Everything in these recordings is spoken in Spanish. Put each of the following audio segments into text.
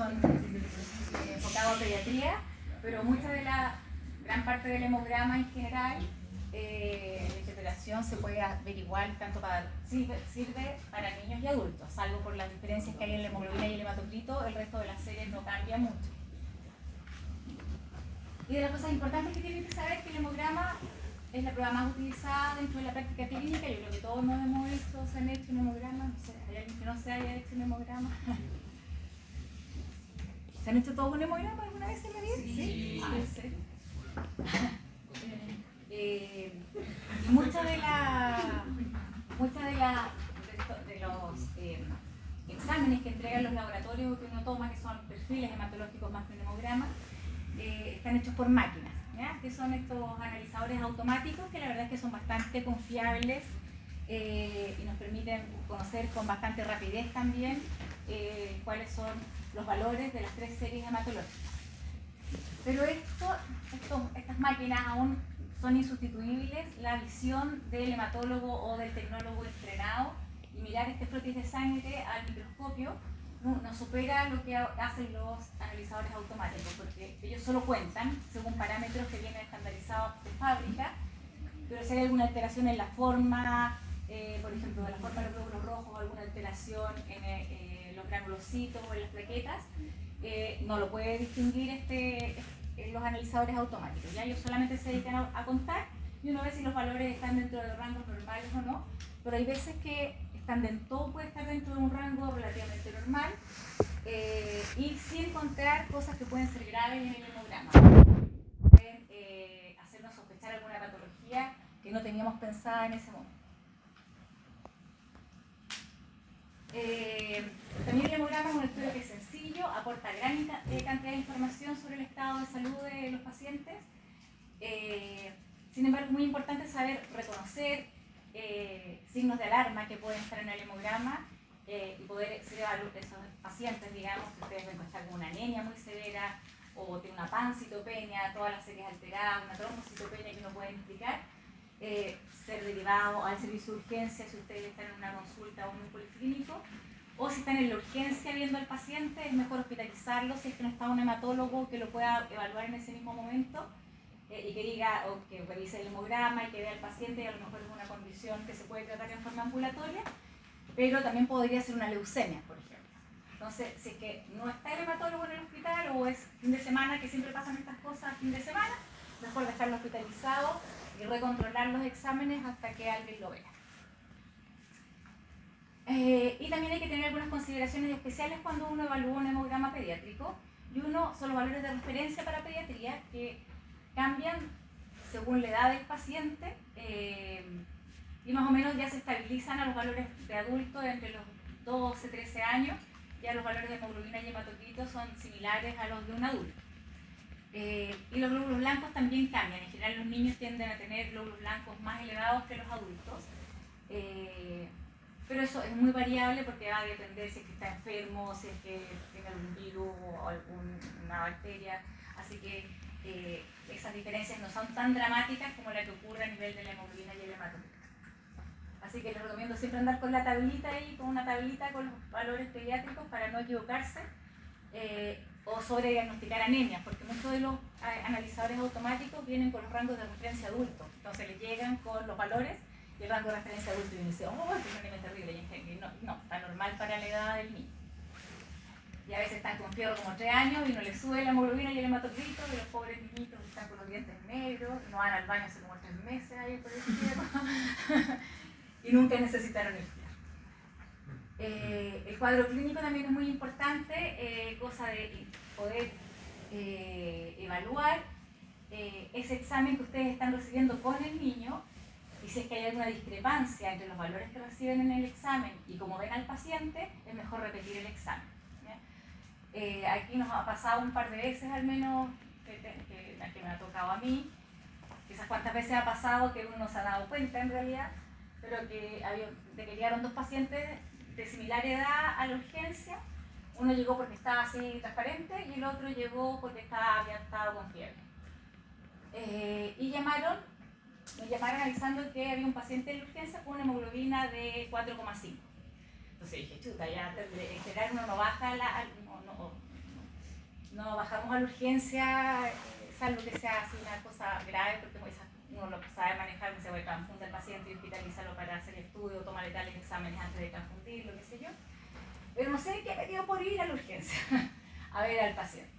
son enfocados a pediatría, pero gran parte del hemograma en general, la interpretación se puede averiguar sirve para niños y adultos, salvo por las diferencias que hay en la hemoglobina y el hematocrito, el resto de las series no cambia mucho. Y de las cosas importantes que tienen que saber es que el hemograma es la prueba más utilizada dentro de la práctica clínica. Yo creo que todos nos hemos visto, se han hecho un hemograma. No sé, ¿hay alguien que no se haya hecho un hemograma? ¿Se han hecho todos un hemograma alguna vez en la vida? Sí. ¿En serio? Y muchos de los exámenes que entregan los laboratorios que uno toma, que son perfiles hematológicos más que un hemograma, están hechos por máquinas, ¿ya? Que son estos analizadores automáticos que la verdad es que son bastante confiables y nos permiten conocer con bastante rapidez también cuáles son los valores de las 3 series hematológicas. Pero estas máquinas aún son insustituibles. La visión del hematólogo o del tecnólogo entrenado y mirar este frotis de sangre al microscopio no supera lo que hacen los analizadores automáticos, porque ellos solo cuentan según parámetros que vienen estandarizados de fábrica, pero si hay alguna alteración en la forma, por ejemplo, de la forma de los glóbulos rojos, alguna alteración en los granulocitos o en las plaquetas, no lo puede distinguir los analizadores automáticos. Ya ellos solamente se dedican a contar y uno ve si los valores están dentro de los rangos normales o no, pero hay veces que todo puede estar dentro de un rango relativamente normal y sin encontrar cosas que pueden ser graves en el hemograma. Pueden hacernos sospechar alguna patología que no teníamos pensada en ese momento. También el hemograma es un estudio que es sencillo, aporta gran cantidad de información sobre el estado de salud de los pacientes. Sin embargo, es muy importante saber reconocer signos de alarma que pueden estar en el hemograma y poder ser evaluar esos pacientes, digamos, si ustedes ven encontrar con una anemia muy severa o tiene una pancitopenia, todas las series alteradas, una trombocitopenia que no pueden explicar, ser derivado al servicio de urgencia si ustedes están en una consulta o en un policlínico, o si están en la urgencia viendo al paciente, es mejor hospitalizarlo si es que no está un hematólogo que lo pueda evaluar en ese mismo momento y que diga, o que revise el hemograma y que vea al paciente, y a lo mejor es una condición que se puede tratar en forma ambulatoria, pero también podría ser una leucemia, por ejemplo. Entonces, si es que no está el hematólogo en el hospital o es fin de semana, que siempre pasan estas cosas fin de semana, mejor dejarlo hospitalizado y recontrolar los exámenes hasta que alguien lo vea. Y también hay que tener algunas consideraciones especiales cuando uno evalúa un hemograma pediátrico, y uno son los valores de referencia para pediatría que cambian según la edad del paciente y más o menos ya se estabilizan a los valores de adulto entre los 12 y 13 años. Ya los valores de hemoglobina y hematocrito son similares a los de un adulto. Y los glóbulos blancos también cambian. En general los niños tienden a tener glóbulos blancos más elevados que los adultos. Pero eso es muy variable porque va a depender si es que está enfermo, si es que tiene algún virus o alguna bacteria. Así que esas diferencias no son tan dramáticas como la que ocurre a nivel de la hemoglobina y el hematocrito. Así que les recomiendo siempre andar con la tablita ahí, con una tablita con los valores pediátricos para no equivocarse o sobrediagnosticar anemias, porque muchos de los analizadores automáticos vienen con los rangos de referencia adultos. Entonces les llegan con los valores y el rango de referencia adulto y uno dice, oh, es una anemia terrible. Y no, está normal para la edad del niño. Y a veces están con fiebre como 3 años y no les sube la hemoglobina y el hematocrito, y los pobres niñitos están con los dientes negros, no van al baño hace como 3 meses ahí por el fiebre y nunca necesitaron el fiebre. El cuadro clínico también es muy importante, cosa de poder evaluar ese examen que ustedes están recibiendo con el niño, y si es que hay alguna discrepancia entre los valores que reciben en el examen y como ven al paciente, es mejor repetir el examen. Aquí nos ha pasado un par de veces al menos, que me ha tocado a mí, quizás cuántas veces ha pasado que uno no se ha dado cuenta en realidad, pero que llegaron 2 pacientes de similar edad a la urgencia. Uno llegó porque estaba así transparente y el otro llegó porque había estado con fiebre. Y me llamaron avisando que había un paciente en la urgencia con una hemoglobina de 4,5. Entonces dije, chuta, ya en general uno no baja, no No bajamos a la urgencia, salvo que sea así una cosa grave, porque uno lo sabe manejar, se puede transfundir al paciente y hospitalizarlo para hacer estudio, tomarle tales exámenes antes de transfundirlo, qué sé yo. Pero no sé qué me dio por ir a la urgencia a ver al paciente.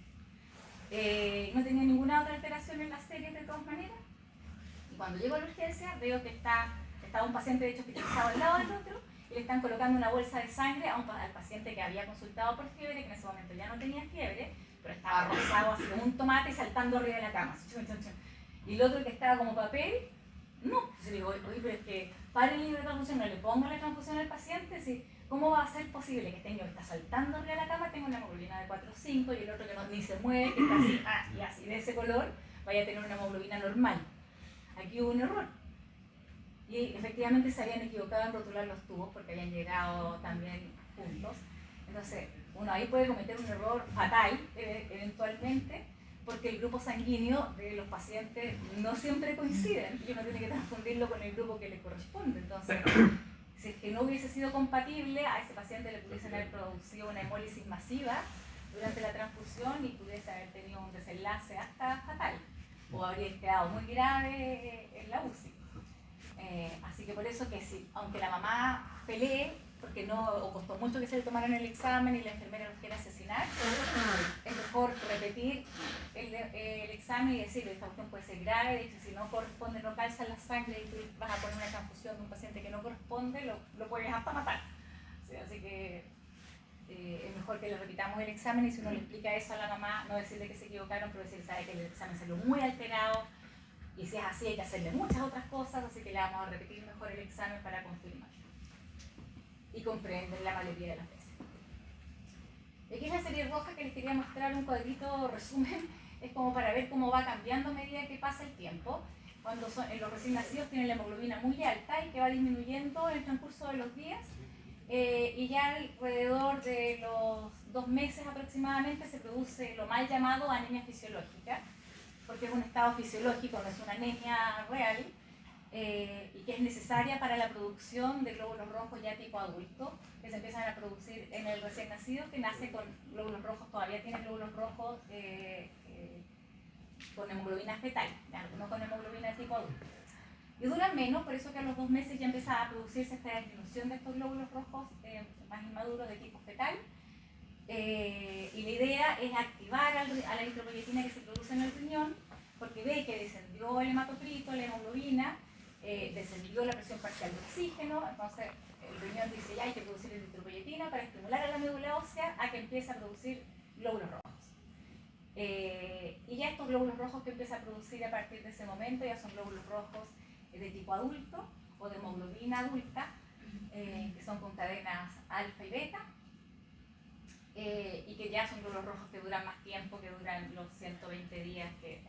No tenía ninguna otra alteración en la serie de todas maneras. Y cuando llego a la urgencia veo que estaba un paciente de hecho hospitalizado al lado del otro y le están colocando una bolsa de sangre al paciente que había consultado por fiebre, que en ese momento ya no tenía fiebre, pero estaba rosado así como un tomate y saltando arriba de la cama. Y el otro que estaba como papel, no. Yo digo, oye, pero es que pare el libro de transfusión, no le pongo la transfusión al paciente, ¿sí? ¿Cómo va a ser posible que tenga que estar saltando arriba de la cama, tenga una hemoglobina de 4 o 5 y el otro que no, ni se mueve, que está así, y así de ese color, vaya a tener una hemoglobina normal? Aquí hubo un error. Y efectivamente se habían equivocado en rotular los tubos porque habían llegado también juntos. Entonces, uno ahí puede cometer un error fatal, eventualmente, porque el grupo sanguíneo de los pacientes no siempre coinciden y uno tiene que transfundirlo con el grupo que le corresponde. Entonces, si es que no hubiese sido compatible, a ese paciente le pudiesen haber producido una hemólisis masiva durante la transfusión y pudiese haber tenido un desenlace hasta fatal, o habría quedado muy grave en la UCI. Así que por eso que sí, aunque la mamá pelee, porque no, o costó mucho que se le tomaran el examen y la enfermera los quiere asesinar, es mejor repetir el examen y decir, esta cuestión puede ser grave, de hecho si no corresponde, no calza la sangre y tú vas a poner una transfusión de un paciente que no corresponde, lo puedes hasta matar. ¿Sí? Así que es mejor que le repitamos el examen y si uno le explica eso a la mamá, no decirle que se equivocaron, pero decirle, sabe que el examen salió muy alterado, y si es así hay que hacerle muchas otras cosas, así que le vamos a repetir mejor el examen para confirmar y comprender la mayoría de las veces. Aquí es la serie roja que les quería mostrar un cuadrito resumen, es como para ver cómo va cambiando a medida que pasa el tiempo. Cuando los recién nacidos tienen la hemoglobina muy alta y que va disminuyendo en el transcurso de los días, y ya alrededor de los 2 meses aproximadamente se produce lo mal llamado anemia fisiológica, porque es un estado fisiológico, no es una anemia real, y que es necesaria para la producción de glóbulos rojos ya tipo adulto, que se empiezan a producir en el recién nacido, que nace con glóbulos rojos, todavía tiene glóbulos rojos con hemoglobina fetal, no con hemoglobina tipo adulto. Y duran menos, por eso que a los 2 meses ya empieza a producirse esta disminución de estos glóbulos rojos más inmaduros de tipo fetal. Y la idea es activar a la eritropoyetina que se produce en el riñón, porque ve que descendió el hematocrito, la hemoglobina, descendió la presión parcial de oxígeno, entonces el riñón dice ya hay que producir eritropoyetina para estimular a la médula ósea a que empiece a producir glóbulos rojos. Y ya estos glóbulos rojos que empieza a producir a partir de ese momento ya son glóbulos rojos de tipo adulto o de hemoglobina adulta, que son con cadenas alfa y beta, y que ya son glóbulos rojos que duran más tiempo, que duran los 120 días que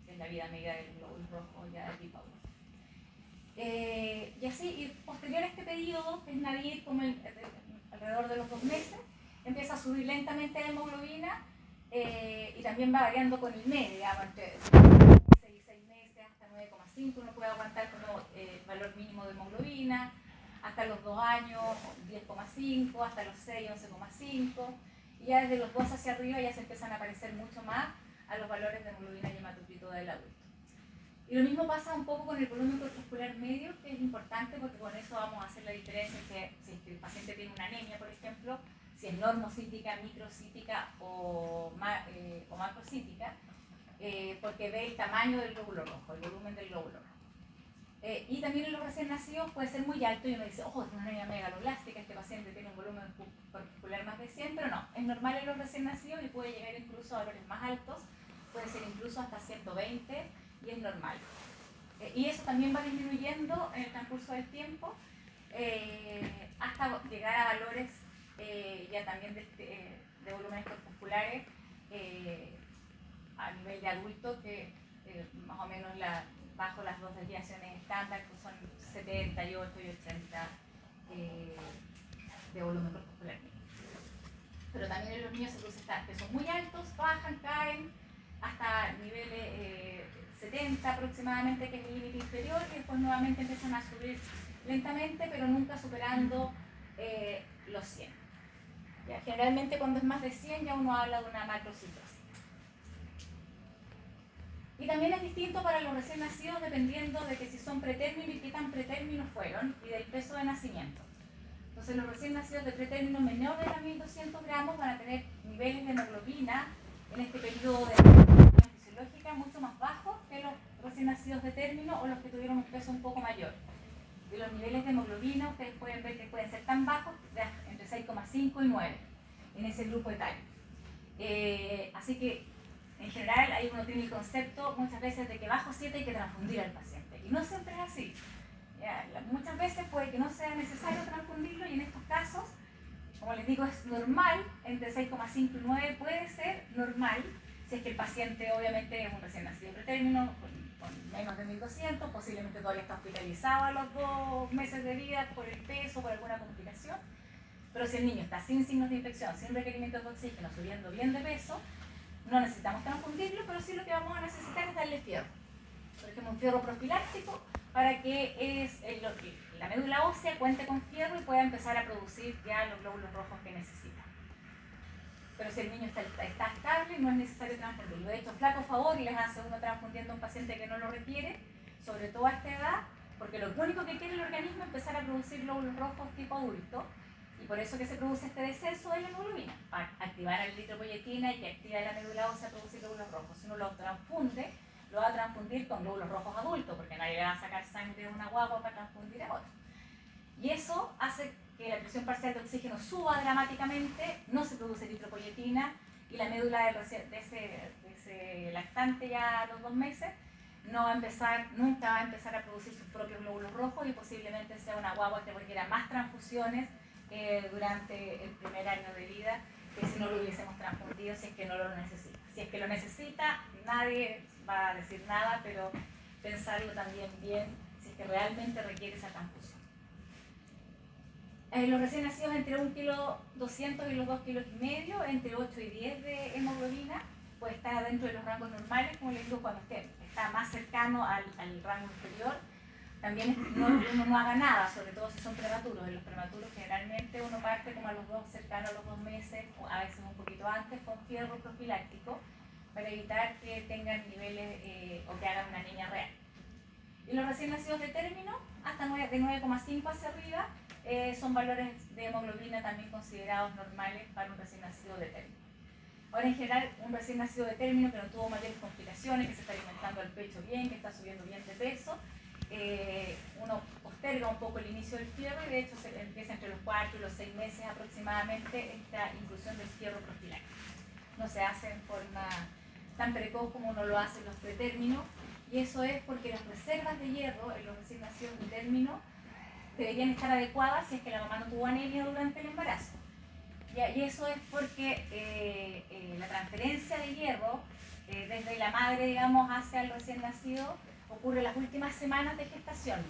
es la vida media del glóbulo rojo ya de tipo adulto. Y así, y posterior a este periodo, que es nadir como alrededor de los 2 meses, empieza a subir lentamente la hemoglobina, y también va variando con el medio, digamos, entre 6 meses hasta 9,5 uno puede aguantar como valor mínimo de hemoglobina, hasta los 2 años 10,5, hasta los 6 11,5, y ya desde los 2 hacia arriba ya se empiezan a parecer mucho más a los valores de hemoglobina y hematocrito del adulto. Y lo mismo pasa un poco con el volumen corpuscular medio, que es importante porque con eso vamos a hacer la diferencia que si el paciente tiene una anemia, por ejemplo, si es normocítica, microcítica o macrocítica, porque ve el tamaño del glóbulo rojo, el volumen del glóbulo rojo. Y también en los recién nacidos puede ser muy alto y uno dice, ojo, es una anemia megaloblástica, este paciente tiene un volumen corpuscular más de 100, pero no, es normal en los recién nacidos y puede llegar incluso a valores más altos, puede ser incluso hasta 120 y es normal. Y eso también va disminuyendo en el transcurso del tiempo hasta llegar a valores ya también de volúmenes corpusculares a nivel de adulto que más o menos bajo las 2 desviaciones estándar, que son 78 y 80 de volumen corpuscular. Pero también en los niños se produce que son muy altos, bajan, caen hasta niveles 70 aproximadamente, que es el límite inferior, y después nuevamente empiezan a subir lentamente, pero nunca superando los 100. Ya, generalmente cuando es más de 100 ya uno habla de una macrocitosis. Y también es distinto para los recién nacidos dependiendo de que si son pretérminos y qué tan pretérminos fueron y del peso de nacimiento. Entonces los recién nacidos de pretérmino menor de 1.200 gramos van a tener niveles de hemoglobina en este periodo de fisiológica mucho más bajos que los recién nacidos de término o los que tuvieron un peso un poco mayor. Y los niveles de hemoglobina ustedes pueden ver que pueden ser tan bajos, entre 6,5 y 9 en ese grupo etario. Así que en general ahí uno tiene el concepto muchas veces de que bajo 7 hay que transfundir al paciente. Y no siempre es así. Muchas veces puede que no sea necesario transfundirlo y en estos casos, como les digo, es normal, entre 6,5 y 9 puede ser normal, si es que el paciente obviamente es un recién nacido pretérmino, con menos de 1.200, posiblemente todavía está hospitalizado a los 2 meses de vida por el peso, por alguna complicación, pero si el niño está sin signos de infección, sin requerimientos de oxígeno, subiendo bien de peso, no necesitamos transfundirlo, pero sí lo que vamos a necesitar es darle fierro. Por ejemplo, un fierro profiláctico para que la médula ósea cuente con fierro y pueda empezar a producir ya los glóbulos rojos que necesita. Pero si el niño está estable, no es necesario transfundirlo. De hecho, flaco favor les hace uno transfundiendo a un paciente que no lo requiere, sobre todo a esta edad, porque lo único que quiere el organismo es empezar a producir glóbulos rojos tipo adulto, y por eso que se produce este descenso de la hemoglobina, para activar la eritropoyetina y que activa la médula ósea a producir glóbulos rojos. Si uno lo transfunde, lo va a transfundir con glóbulos rojos adultos, porque nadie le va a sacar sangre de una guagua para transfundir a otro. Y eso hace que la presión parcial de oxígeno suba dramáticamente, no se produce eritropoyetina y la médula de ese lactante ya a los 2 meses nunca va a empezar a producir sus propios glóbulos rojos y posiblemente sea una guagua que requiera más transfusiones durante el primer año de vida que si no lo hubiésemos transfundido, si es que no lo necesita. Si es que lo necesita, nadie va a decir nada, pero pensarlo también bien si es que realmente requiere esa transfusión. Los recién nacidos entre 1,2 kg y los 2,5 kg, entre 8 y 10 de hemoglobina, pues está dentro de los rangos normales, como les digo, cuando está más cercano al rango inferior. También uno no haga nada, sobre todo si son prematuros. En los prematuros generalmente uno parte como cercano a los 2 meses, o a veces un poquito antes, con fierro profiláctico, para evitar que tengan niveles o que hagan una anemia real. Y los recién nacidos de término, hasta de 9,5 hacia arriba, son valores de hemoglobina también considerados normales para un recién nacido de término. Ahora, en general, un recién nacido de término que no tuvo mayores complicaciones, que se está alimentando el pecho bien, que está subiendo bien de peso, uno posterga un poco el inicio del fierro y de hecho se empieza entre los 4 y los 6 meses aproximadamente esta inclusión del fierro profiláctico. No se hace en forma tan precoz como uno lo hace en los pretérminos, y eso es porque las reservas de hierro en los recién nacidos de término deberían estar adecuadas si es que la mamá no tuvo anemia durante el embarazo. Y eso es porque la transferencia de hierro desde la madre, digamos, hacia el recién nacido ocurre en las últimas semanas de gestación.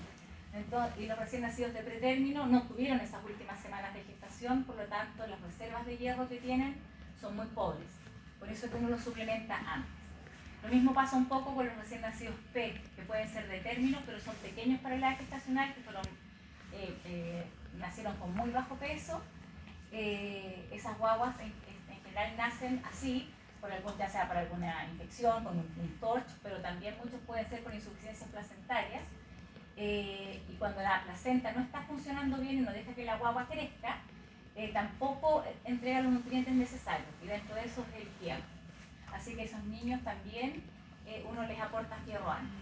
Entonces, y los recién nacidos de pretérmino no tuvieron esas últimas semanas de gestación, por lo tanto las reservas de hierro que tienen son muy pobres. Por eso es que uno los suplementa antes. Lo mismo pasa un poco con los recién nacidos P, que pueden ser de término, pero son pequeños para la edad gestacional, que nacieron con muy bajo peso. Esas guaguas en general nacen así, ya sea por alguna infección, con un TORCH, pero también muchos pueden ser por insuficiencias placentarias. Y cuando la placenta no está funcionando bien y no deja que la guagua crezca, tampoco entrega los nutrientes necesarios, y dentro de eso es el fierro. Así que esos niños también uno les aporta fierro antes,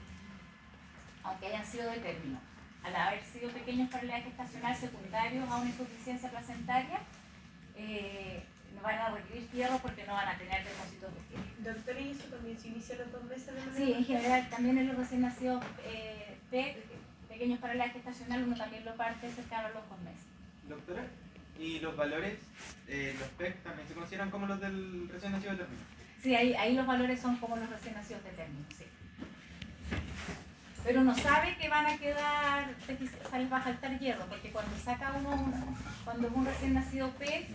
aunque hayan sido de término. Al haber sido pequeños para la edad gestacional secundarios a una insuficiencia placentaria, no van a requerir fierro porque no van a tener depósitos de fierro. Doctora, ¿y eso también se inicia a los 2 meses de Sí, en general, también en los recién nacidos pequeños para la edad gestacional, uno también lo parte cercano a los 2 meses. Doctora, ¿y los valores, los PEC también se consideran como los del recién nacido de término? Sí, ahí los valores son como los recién nacidos de término, sí. Pero uno sabe que van a quedar, les va a faltar hierro, porque cuando saca cuando es un recién nacido P,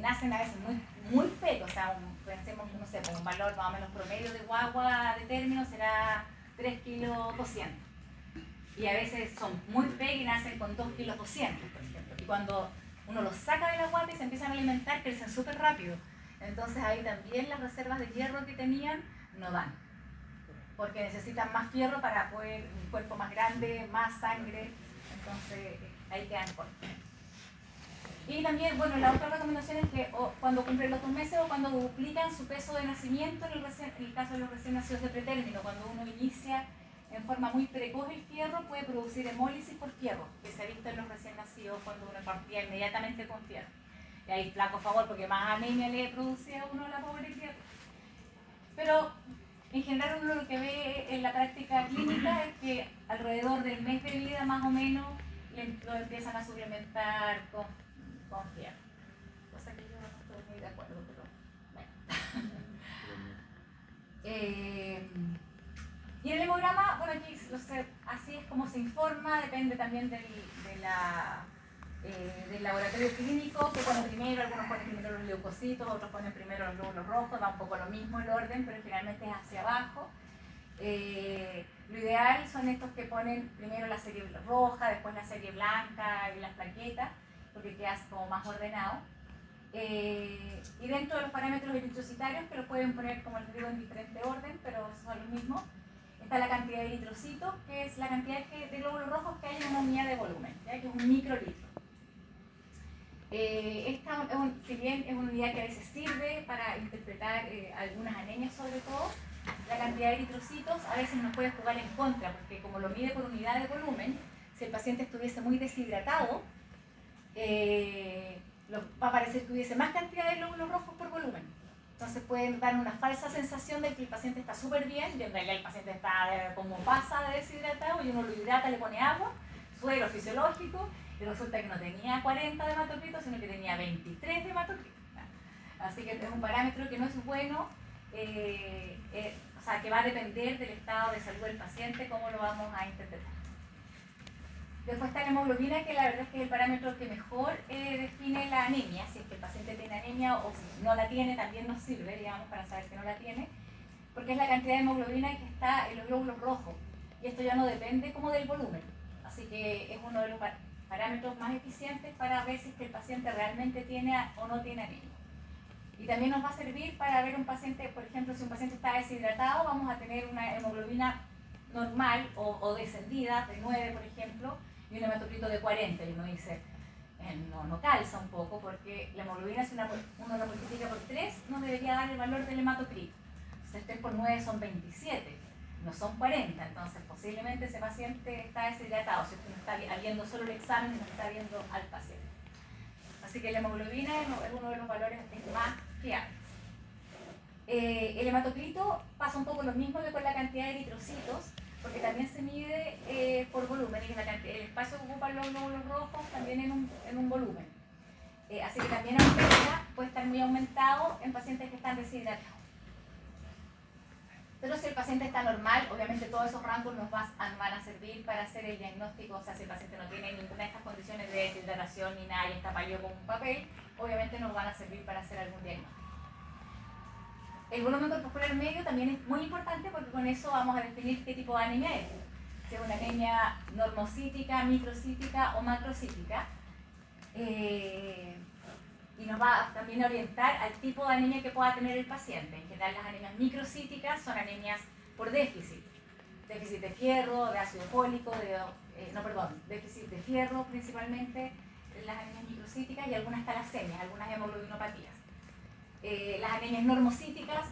nacen a veces muy pecos, o sea, pensemos, no sé, con un valor más o menos promedio de guagua de término será 3,2 kg. Y a veces son muy pecos y nacen con 2,2 kg, por ejemplo. Y cuando uno los saca de la guata y se empiezan a alimentar, crecen súper rápido. Entonces ahí también las reservas de hierro que tenían no dan, porque necesitan más fierro para poder un cuerpo más grande, más sangre, entonces ahí quedan cortos. Y también, bueno, la otra recomendación es que cuando cumplen los 2 meses o cuando duplican su peso de nacimiento, en el caso de los recién nacidos de pretérmino, cuando uno inicia en forma muy precoz el fierro, puede producir hemólisis por fierro, que se ha visto en los recién nacidos cuando uno partía inmediatamente con fierro. Y ahí flaco favor, porque más anemia le produce a uno la pobre criatura. Pero en general uno lo que ve en la práctica clínica es que alrededor del mes de vida más o menos lo empiezan a suplementar con fierro. Cosa que yo no estoy muy de acuerdo, pero bueno. Y el hemograma, bueno, aquí así es como se informa, depende también del laboratorio clínico, que pone primero, algunos ponen primero los leucocitos, otros ponen primero los glóbulos rojos, da un poco lo mismo el orden, pero generalmente es hacia abajo. Lo ideal son estos que ponen primero la serie roja, después la serie blanca y las plaquetas, porque queda como más ordenado. Y dentro de los parámetros eritrocitarios, que los pueden poner, como les digo, en diferente orden, pero son los mismos, está la cantidad de eritrocitos, que es la cantidad de glóbulos rojos que hay en una unidad de volumen, ¿ya? Que es un microlitro. Esta, si bien es una unidad que a veces sirve para interpretar algunas anemias sobre todo, la cantidad de eritrocitos a veces nos puede jugar en contra, porque como lo mide por unidad de volumen, si el paciente estuviese muy deshidratado, va a parecer que hubiese más cantidad de glóbulos rojos por volumen. Entonces pueden dar una falsa sensación de que el paciente está súper bien, y en realidad el paciente está como pasa de deshidratado, y uno lo hidrata, le pone agua, suero fisiológico, y resulta que no tenía 40 de hematocrito, sino que tenía 23 de hematocrito. Así que es un parámetro que no es bueno, o sea, que va a depender del estado de salud del paciente, cómo lo vamos a interpretar. Después está la hemoglobina, que la verdad es que es el parámetro que mejor define la anemia. Si es que el paciente tiene anemia o si no la tiene, también nos sirve, digamos, para saber que no la tiene, porque es la cantidad de hemoglobina que está en los glóbulos rojos. Y esto ya no depende como del volumen. Así que es uno de los parámetros más eficientes para ver si es que el paciente realmente tiene o no tiene anemia. Y también nos va a servir para ver un paciente, por ejemplo, si un paciente está deshidratado, vamos a tener una hemoglobina normal o descendida, de 9 por ejemplo, y un hematocrito de 40, y uno dice, no calza un poco, porque la hemoglobina, si uno lo multiplica por 3, nos debería dar el valor del hematocrito. Entonces 3 por 9 son 27, no son 40, entonces posiblemente ese paciente está deshidratado, si usted no está viendo solo el examen y no está viendo al paciente. Así que la hemoglobina es uno de los valores más fiables. El hematocrito pasa un poco lo mismo que con la cantidad de eritrocitos, porque también se mide por volumen, y el espacio que ocupan los glóbulos rojos también en un volumen. Así que también puede estar muy aumentado en pacientes que están deshidratados. Pero si el paciente está normal, obviamente todos esos rangos nos van a servir para hacer el diagnóstico. O sea, si el paciente no tiene ninguna de estas condiciones de deshidratación ni nada y está pálido como un papel, obviamente nos van a servir para hacer algún diagnóstico. El volumen corporal medio también es muy importante, porque con eso vamos a definir qué tipo de anemia es. Si es una anemia normocítica, microcítica o macrocítica. Y nos va también a orientar al tipo de anemia que pueda tener el paciente. En general, las anemias microcíticas son anemias por déficit. Déficit de fierro, de ácido fólico, déficit de fierro principalmente, las anemias microcíticas, y algunas talasemias, algunas hemoglobinopatías. Las anemias normocíticas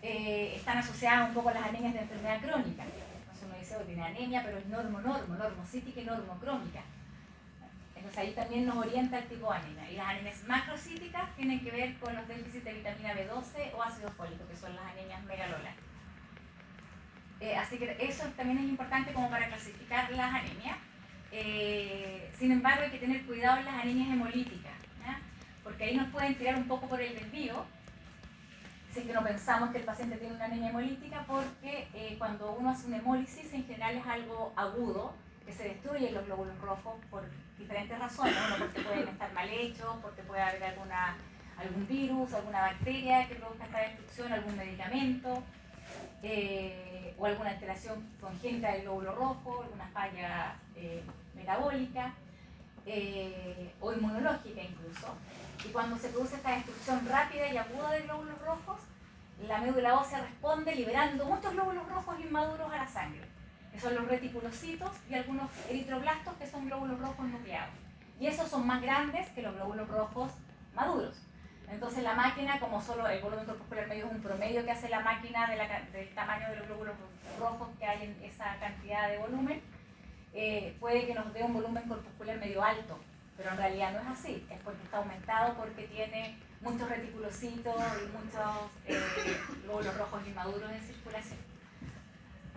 están asociadas un poco a las anemias de enfermedad crónica. Entonces uno dice, tiene anemia, pero es normocítica y normocrómica. Entonces ahí también nos orienta el tipo de anemia. Y las anemias macrocíticas tienen que ver con los déficits de vitamina B12 o ácido fólico, que son las anemias megalólicas. Así que eso también es importante como para clasificar las anemias. Sin embargo, hay que tener cuidado en las anemias hemolíticas, ¿ya? Porque ahí nos pueden tirar un poco por el desvío, si es que no pensamos que el paciente tiene una anemia hemolítica, porque cuando uno hace una hemólisis, en general es algo agudo, que se destruyen los glóbulos rojos por diferentes razones. Uno, porque pueden estar mal hechos, porque puede haber algún virus, alguna bacteria que produzca esta destrucción, algún medicamento, o alguna alteración congénita del glóbulo rojo, alguna falla metabólica. o inmunológica incluso. Y cuando se produce esta destrucción rápida y aguda de glóbulos rojos, la médula ósea responde liberando muchos glóbulos rojos inmaduros a la sangre, que son los reticulocitos y algunos eritroblastos, que son glóbulos rojos nucleados. Y esos son más grandes que los glóbulos rojos maduros. Entonces la máquina, como solo el volumen corpuscular medio es un promedio que hace la máquina del tamaño de los glóbulos rojos que hay en esa cantidad de volumen, puede que nos dé un volumen corpuscular medio alto, pero en realidad no es así, es porque está aumentado, porque tiene muchos reticulocitos y muchos glóbulos rojos inmaduros en circulación.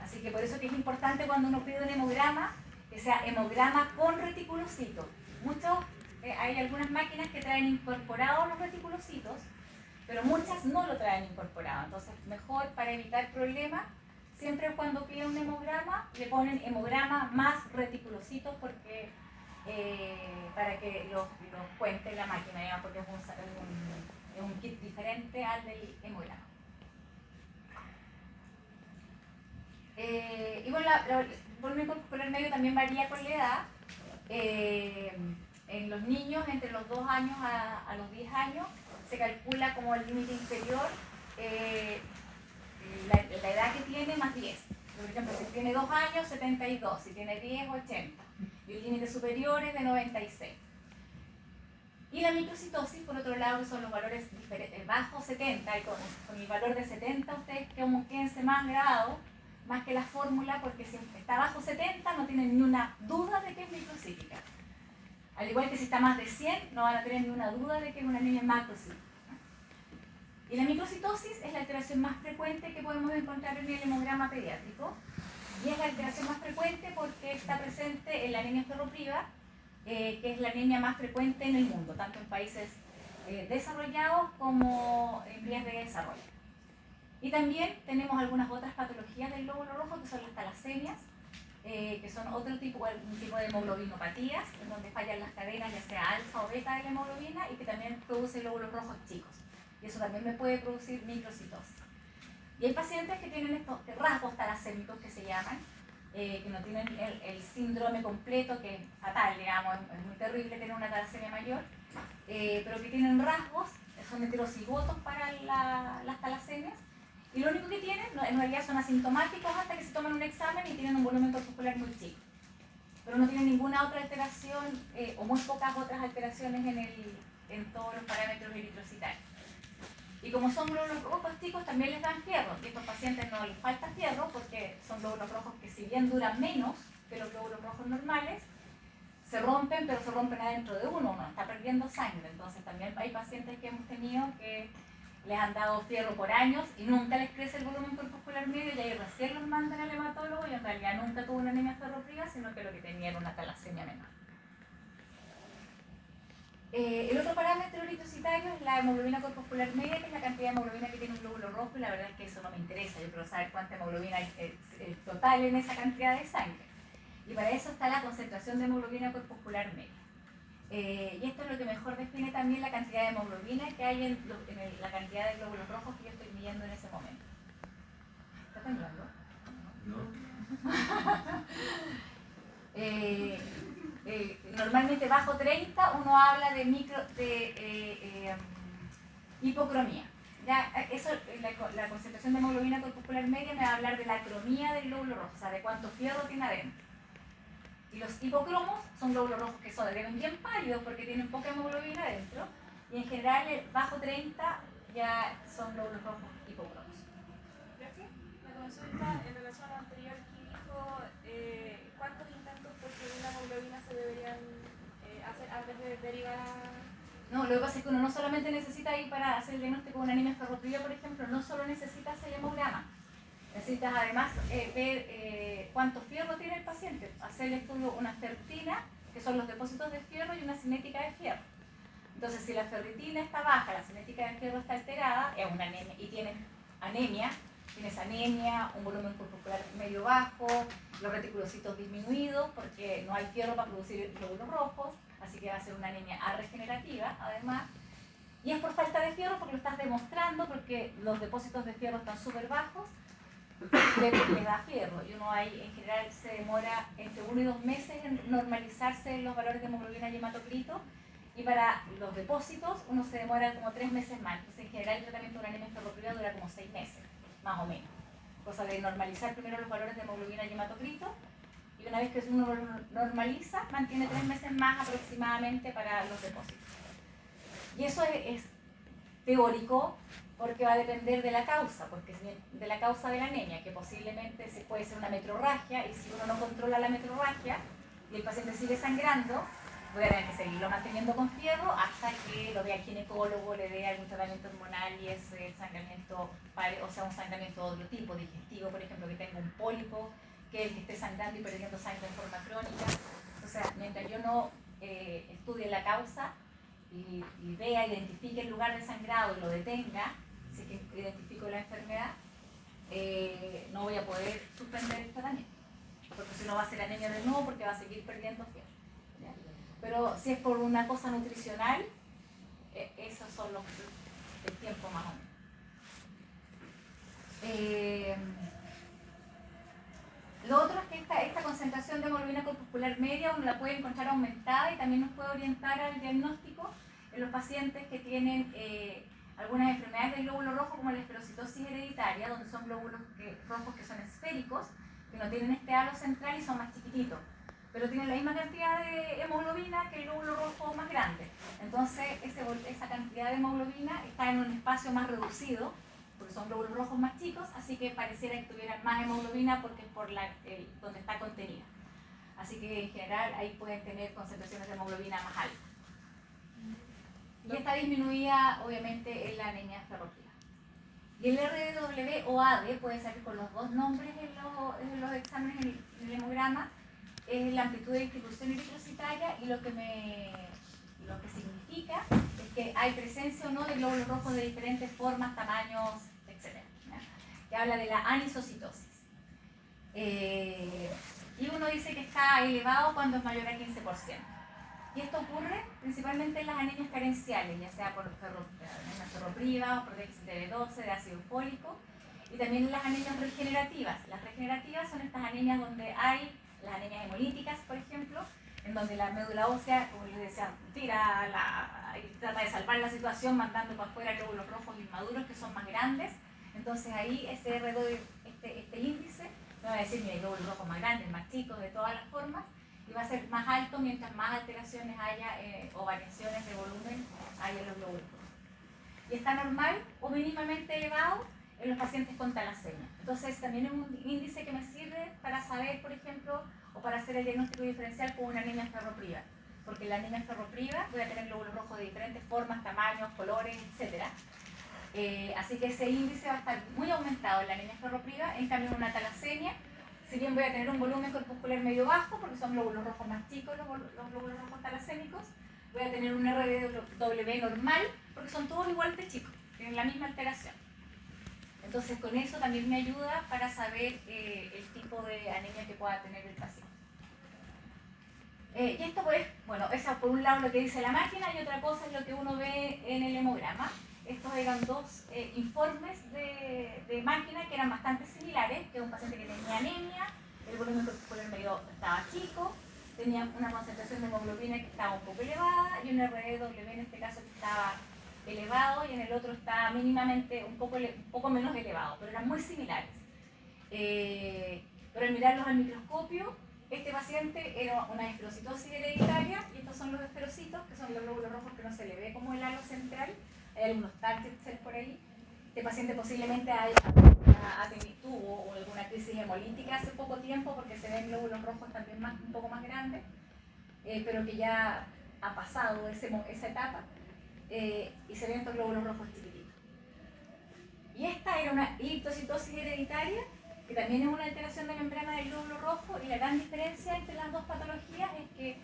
Así que por eso que es importante cuando uno pide un hemograma, que sea hemograma con reticulocitos. Hay algunas máquinas que traen incorporados los reticulocitos, pero muchas no lo traen incorporado. Entonces, mejor para evitar problemas, siempre cuando piden un hemograma, le ponen hemograma más reticulocitos porque, para que los cuente la máquina, digamos, porque es un kit diferente al del hemograma. Y bueno, el volumen corpuscular medio también varía con la edad. En los niños, entre los 2 años a los 10 años, se calcula como el límite inferior la edad que tiene más 10. Por ejemplo, si tiene 2 años, 72, si tiene 10, 80. Y el límite superior es de 96. Y la microcitosis, por otro lado, que son los valores bajos 70, y con el valor de 70 ustedes quédense más grabados, más que la fórmula, porque si está bajo 70 no tienen ni una duda de que es microcítica. Al igual que si está más de 100, no van a tener ni una duda de que es una anemia macrocítica. Y la microcitosis es la alteración más frecuente que podemos encontrar en el hemograma pediátrico. Y es la alteración más frecuente porque está presente en la anemia ferropriva, que es la anemia más frecuente en el mundo, tanto en países desarrollados como en vías de desarrollo. Y también tenemos algunas otras patologías del glóbulo rojo, que son las talasemias, que son un tipo de hemoglobinopatías, en donde fallan las cadenas, ya sea alfa o beta de la hemoglobina, y que también produce glóbulos rojos chicos. Y eso también me puede producir microcitosis. Y hay pacientes que tienen estos rasgos talasémicos que se llaman, que no tienen el síndrome completo, que es fatal, digamos, es muy terrible tener una talasemia mayor, pero que tienen rasgos, son heterocigotos para las talasemias, y lo único que tienen, en realidad son asintomáticos hasta que se toman un examen y tienen un volumen corpuscular muy chico. Pero no tienen ninguna otra alteración, o muy pocas otras alteraciones en todos los parámetros eritrocitarios. Y como son glóbulos rojos chicos, también les dan fierro. Y a estos pacientes no les falta fierro porque son glóbulos rojos que, si bien duran menos que los glóbulos rojos normales, se rompen, pero se rompen adentro de uno está perdiendo sangre. Entonces también hay pacientes que hemos tenido que les han dado fierro por años y nunca les crece el volumen corpuscular medio, y ahí recién los mandan al hematólogo y en realidad nunca tuvo una anemia ferropriva, sino que lo que tenía era una talasemia menor. El otro parámetro eritrocitario es la hemoglobina corpuscular media, que es la cantidad de hemoglobina que tiene un glóbulo rojo, y la verdad es que eso no me interesa, yo quiero saber cuánta hemoglobina hay total en esa cantidad de sangre. Y para eso está la concentración de hemoglobina corpuscular media. Y esto es lo que mejor define también la cantidad de hemoglobina que hay en la cantidad de glóbulos rojos que yo estoy midiendo en ese momento. ¿Está temblando? No. Normalmente bajo 30 uno habla de hipocromía. Ya, eso, la concentración de hemoglobina corpuscular media me va a hablar de la cromía del glóbulo rojo, o sea, de cuánto fierro tiene adentro. Y los hipocromos son glóbulos rojos que se ven bien pálidos porque tienen poca hemoglobina adentro, y en general bajo 30 ya son glóbulos rojos hipocromos. Gracias. La consulta en relación a lo anterior que dijo, ¿cuántos intentos por segunda hemoglobina se deberían hacer antes de derivar a...? No, lo que pasa es que uno no solamente necesita ir para hacer el diagnóstico de una anemia ferropriva, por ejemplo, no solo necesitas el hemograma. Necesitas además ver cuánto fierro tiene el paciente, hacer el estudio, una ferritina, que son los depósitos de fierro, y una cinética de fierro. Entonces, si la ferritina está baja, la cinética de fierro está alterada, es una anemia, y tienes anemia, un volumen corpuscular medio bajo, los reticulocitos disminuidos, porque no hay fierro para producir glóbulos rojos, así que va a ser una anemia arregenerativa, además. Y es por falta de fierro porque lo estás demostrando, porque los depósitos de fierro están súper bajos, les da fierro y uno ahí en general se demora entre 1 y 2 meses en normalizarse los valores de hemoglobina y hematocrito, y para los depósitos uno se demora como 3 meses más. Entonces en general el tratamiento de una anemia ferropriva dura como 6 meses, más o menos. Cosa de normalizar primero los valores de hemoglobina y hematocrito, y una vez que uno lo normaliza, mantiene 3 meses más aproximadamente para los depósitos. Y eso es teórico, porque va a depender de la causa, porque de la causa de la anemia, que posiblemente puede ser una metrorragia, y si uno no controla la metrorragia y el paciente sigue sangrando, voy a tener que seguirlo manteniendo con fierro hasta que lo vea el ginecólogo, le dé algún tratamiento hormonal y ese sangramiento, o sea, un sangramiento de otro tipo, digestivo, por ejemplo, que tenga un pólipo, que el que esté sangrando y perdiendo sangre en forma crónica. O sea, mientras yo no estudie la causa y vea, identifique el lugar de sangrado y lo detenga, si que identifico la enfermedad, no voy a poder suspender el tratamiento, porque si no va a ser anemia de nuevo porque va a seguir perdiendo fierro. Pero si es por una cosa nutricional, esos son el tiempo más o menos. Lo otro es que esta concentración de hemoglobina corpuscular media uno la puede encontrar aumentada y también nos puede orientar al diagnóstico en los pacientes que tienen algunas enfermedades del glóbulo rojo, como la esclerositosis hereditaria, donde son glóbulos rojos que son esféricos, que no tienen este halo central y son más chiquititos, pero tienen la misma cantidad de hemoglobina que el glóbulo rojo más grande. Entonces esa cantidad de hemoglobina está en un espacio más reducido, porque son glóbulos rojos más chicos, así que pareciera que tuvieran más hemoglobina porque es por donde está contenida. Así que en general ahí pueden tener concentraciones de hemoglobina más altas. Y está disminuida obviamente en la anemia ferropriva. Y el RW o AD puede salir con los dos nombres en los exámenes en el hemograma. Es la amplitud de distribución eritrocitaria, y lo que significa es que hay presencia o no de glóbulos rojos de diferentes formas, tamaños, etc. Que habla de la anisocitosis. Y uno dice que está elevado cuando es mayor a 15%. Y esto ocurre principalmente en las anemias carenciales, ya sea por anemia ferropriva o por déficit de B12, de ácido fólico, y también en las anemias regenerativas. Las regenerativas son estas anemias donde hay las anemias hemolíticas, por ejemplo, en donde la médula ósea, como les decía, trata de salvar la situación mandando para afuera glóbulos rojos inmaduros que son más grandes. Entonces ahí ese este índice me va a decir, mira, hay glóbulos rojos más grandes, más chicos, de todas las formas, y va a ser más alto mientras más alteraciones haya o variaciones de volumen haya en los glóbulos rojos. Y está normal o mínimamente elevado en los pacientes con talasemia. Entonces también es un índice que me sirve para saber, por ejemplo, o para hacer el diagnóstico diferencial con una anemia ferropriva, porque en la anemia ferropriva voy a tener glóbulos rojos de diferentes formas, tamaños, colores, etc. Así que ese índice va a estar muy aumentado en la anemia ferropriva. En cambio en una talasemia, si bien voy a tener un volumen corpuscular medio bajo, porque son glóbulos rojos más chicos los glóbulos rojos talasémicos, voy a tener un RW normal, porque son todos igual de chicos, tienen la misma alteración. Entonces con eso también me ayuda para saber el tipo de anemia que pueda tener el paciente. Y esto pues, bueno, eso por un lado lo que dice la máquina, y otra cosa es lo que uno ve en el hemograma. Estos eran dos informes de máquina que eran bastante similares, que un paciente que tenía anemia, el volumen corpuscular medio estaba chico, tenía una concentración de hemoglobina que estaba un poco elevada y un RW en este caso que estaba elevado, y en el otro está mínimamente un poco menos elevado, pero eran muy similares. Pero al mirarlos al microscopio, este paciente era una esclerositosis hereditaria, y estos son los esclerocitos, que son los glóbulos rojos que no se le ve como el halo central, hay algunos target cells por ahí. Este paciente posiblemente tuvo alguna crisis hemolítica hace poco tiempo, porque se ven glóbulos rojos también un poco más grandes, pero que ya ha pasado esa etapa. Y se ven estos glóbulos rojos chiquititos. Y esta era una eritrocitosis hereditaria, que también es una alteración de membrana del glóbulo rojo, y la gran diferencia entre las dos patologías es que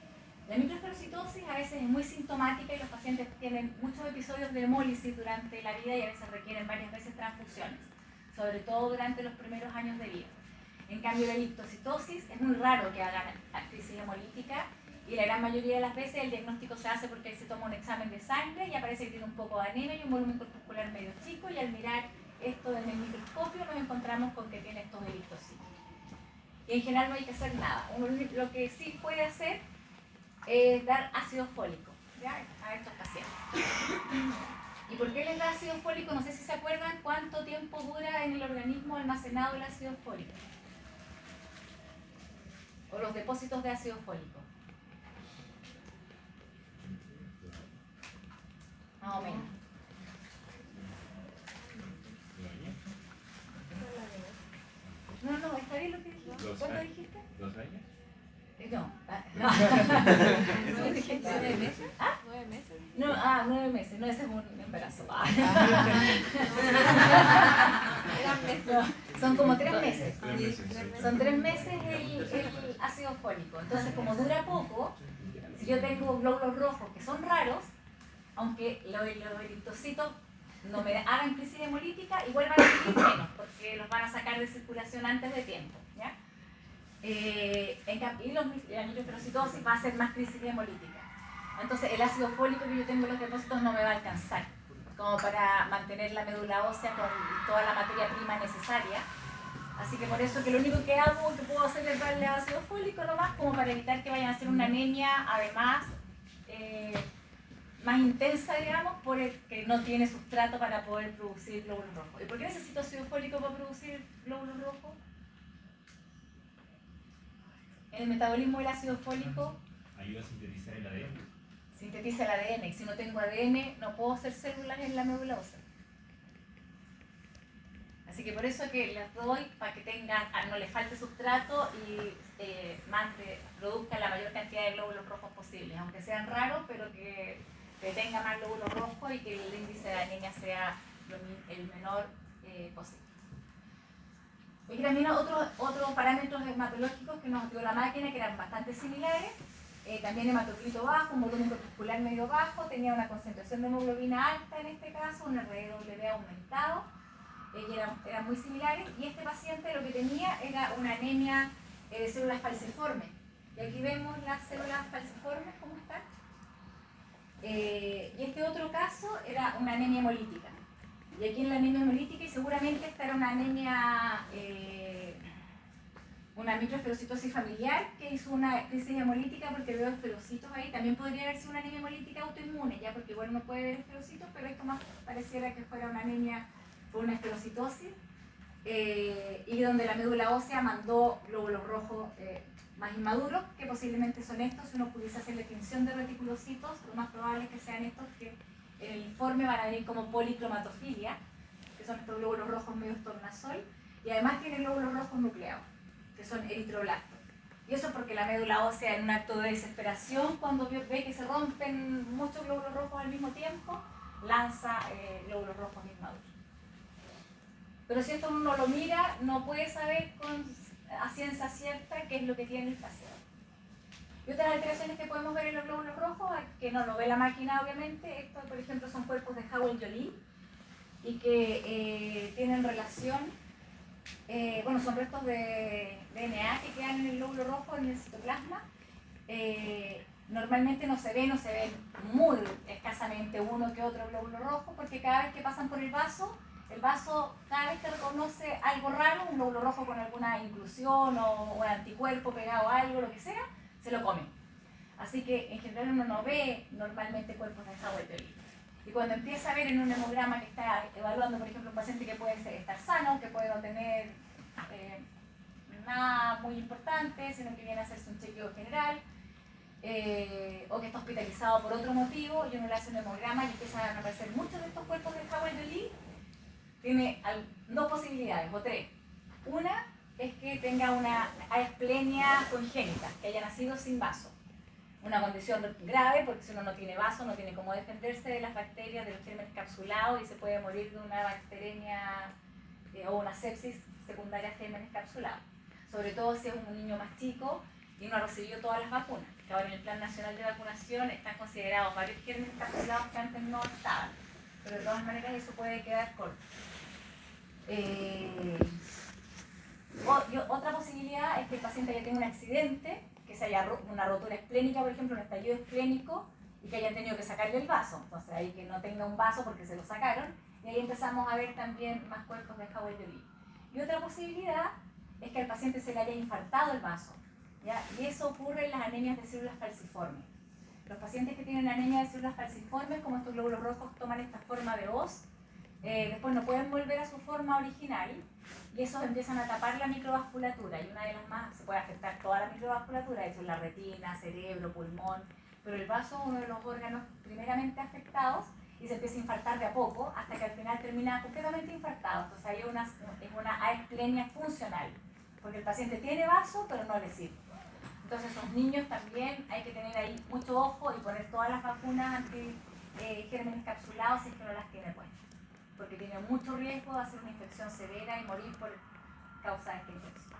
la microesclerocitosis a veces es muy sintomática y los pacientes tienen muchos episodios de hemólisis durante la vida y a veces requieren varias veces transfusiones, sobre todo durante los primeros años de vida. En cambio la eritrocitosis es muy raro que hagan crisis hemolítica, y la gran mayoría de las veces el diagnóstico se hace porque se toma un examen de sangre y aparece que tiene un poco de anemia y un volumen corpuscular medio chico, y al mirar esto en el microscopio nos encontramos con que tiene estos eritrocitos. Y en general no hay que hacer nada. Uno lo que sí puede hacer es dar ácido fólico, ¿ya?, a estos pacientes. ¿Y por qué les da ácido fólico? No sé si se acuerdan cuánto tiempo dura en el organismo almacenado el ácido fólico. O los depósitos de ácido fólico. Más o menos. No, está bien lo que dijiste. ¿Cuánto dijiste? 2 años. No. ¿9 meses? ¿Ah? 9 meses. No, 9 meses. No, ese es un embarazo. Eran meses. No, son como 3 meses. 3 meses. Son 3 meses el ácido fólico. Entonces, como dura poco, si yo tengo glóbulos rojos que son raros, aunque los eritrocitos no me hagan crisis hemolítica, igual van a vivir menos, porque los van a sacar de circulación antes de tiempo, ¿ya? En cambio, y la microferocitosis va a hacer más crisis hemolítica. Entonces, el ácido fólico que yo tengo en los depósitos no me va a alcanzar, como para mantener la médula ósea con toda la materia prima necesaria. Así que por eso que lo único que hago, que puedo hacer es darle ácido fólico nomás, como para evitar que vayan a hacer una anemia, además, más intensa, digamos, porque no tiene sustrato para poder producir glóbulos rojos. ¿Y por qué necesito ácido fólico para producir glóbulos rojos? En el metabolismo del ácido fólico Ayuda a sintetizar el ADN. sintetiza el ADN, y si no tengo ADN no puedo hacer células en la médula ósea. Así que por eso que les doy para que tengan, no les falte sustrato y produzca la mayor cantidad de glóbulos rojos posibles, aunque sean raros, pero que tenga más glóbulos rojos y que el índice de anemia sea el menor posible. Y también otros parámetros hematológicos que nos dio la máquina, que eran bastante similares. También hematocrito bajo, un volumen corpuscular medio bajo, tenía una concentración de hemoglobina alta en este caso, un RW aumentado, eran muy similares. Y este paciente lo que tenía era una anemia de células falciformes. Y aquí vemos las células falciformes, ¿cómo están? Y este otro caso era una anemia hemolítica. Y aquí en la anemia hemolítica, y seguramente esta era una anemia, una microesferocitosis familiar que hizo una crisis hemolítica, porque veo esferocitos ahí. También podría haber sido una anemia hemolítica autoinmune, ya, porque igual no puede haber esferocitos, pero esto más pareciera que fuera una anemia por una esferocitosis, y donde la médula ósea mandó glóbulos rojos más inmaduros, que posiblemente son estos. Si uno pudiese hacer la extinción de reticulocitos, lo más probable es que sean estos, que en el informe van a venir como policromatofilia, que son estos glóbulos rojos medio tornasol, y además tienen glóbulos rojos nucleados, que son eritroblastos. Y eso porque la médula ósea, en un acto de desesperación, cuando ve que se rompen muchos glóbulos rojos al mismo tiempo, lanza glóbulos rojos inmaduros. Pero si esto uno lo mira, no puede saber a ciencia cierta qué es lo que tiene el paciente. Y otras alteraciones que podemos ver en los glóbulos rojos, que no lo ve la máquina obviamente, estos por ejemplo son cuerpos de Howell-Jolin, y que tienen relación, son restos de DNA que quedan en el glóbulo rojo, en el citoplasma. Normalmente no se ven muy escasamente uno que otro glóbulo rojo, porque cada vez que pasan por el vaso cada vez que reconoce algo raro, un glóbulo rojo con alguna inclusión o un anticuerpo pegado a algo, lo que sea, se lo comen. Así que en general uno no ve normalmente cuerpos de Howell-Jolin. Y cuando empieza a ver en un hemograma que está evaluando, por ejemplo, un paciente que puede estar sano, que puede no tener nada muy importante, sino que viene a hacerse un chequeo general, o que está hospitalizado por otro motivo, y uno le hace un hemograma y empiezan a aparecer muchos de estos cuerpos de Howell-Jolin, tiene dos posibilidades, o tres. Una es que tenga una asplenia congénita, que haya nacido sin vaso. Una condición grave, porque si uno no tiene vaso, no tiene cómo defenderse de las bacterias, de los gérmenes capsulados, y se puede morir de una bacteremia o una sepsis secundaria a gérmenes capsulados. Sobre todo si es un niño más chico y no ha recibido todas las vacunas, que ahora en el Plan Nacional de Vacunación están considerados varios gérmenes capsulados que antes no estaban. Pero de todas maneras eso puede quedar corto. Otra posibilidad es que el paciente haya tenido un accidente, que se haya una rotura esplénica, por ejemplo, un estallido esplénico, y que hayan tenido que sacarle el vaso. Entonces ahí que no tenga un vaso porque se lo sacaron, Y ahí empezamos a ver también más cuerpos de Howell de Lee. Y otra posibilidad es que al paciente se le haya infartado el vaso, ¿ya? Y eso ocurre en las anemias de células falciformes. Los pacientes que tienen anemia de células falciformes, como estos glóbulos rojos toman esta forma de hoz, después no pueden volver a su forma original y esos empiezan a tapar la microvasculatura, y una de las más, se puede afectar toda la microvasculatura, de hecho la retina, cerebro, pulmón, pero el vaso es uno de los órganos primeramente afectados y se empieza a infartar de a poco hasta que al final termina completamente infartado. Entonces ahí es una aesplenia funcional, porque el paciente tiene vaso pero no le sirve. Entonces esos niños también hay que tener ahí mucho ojo y poner todas las vacunas anti gérmenes encapsulados si es que no las tiene puestas, porque tiene mucho riesgo de hacer una infección severa y morir por causa de esta infección.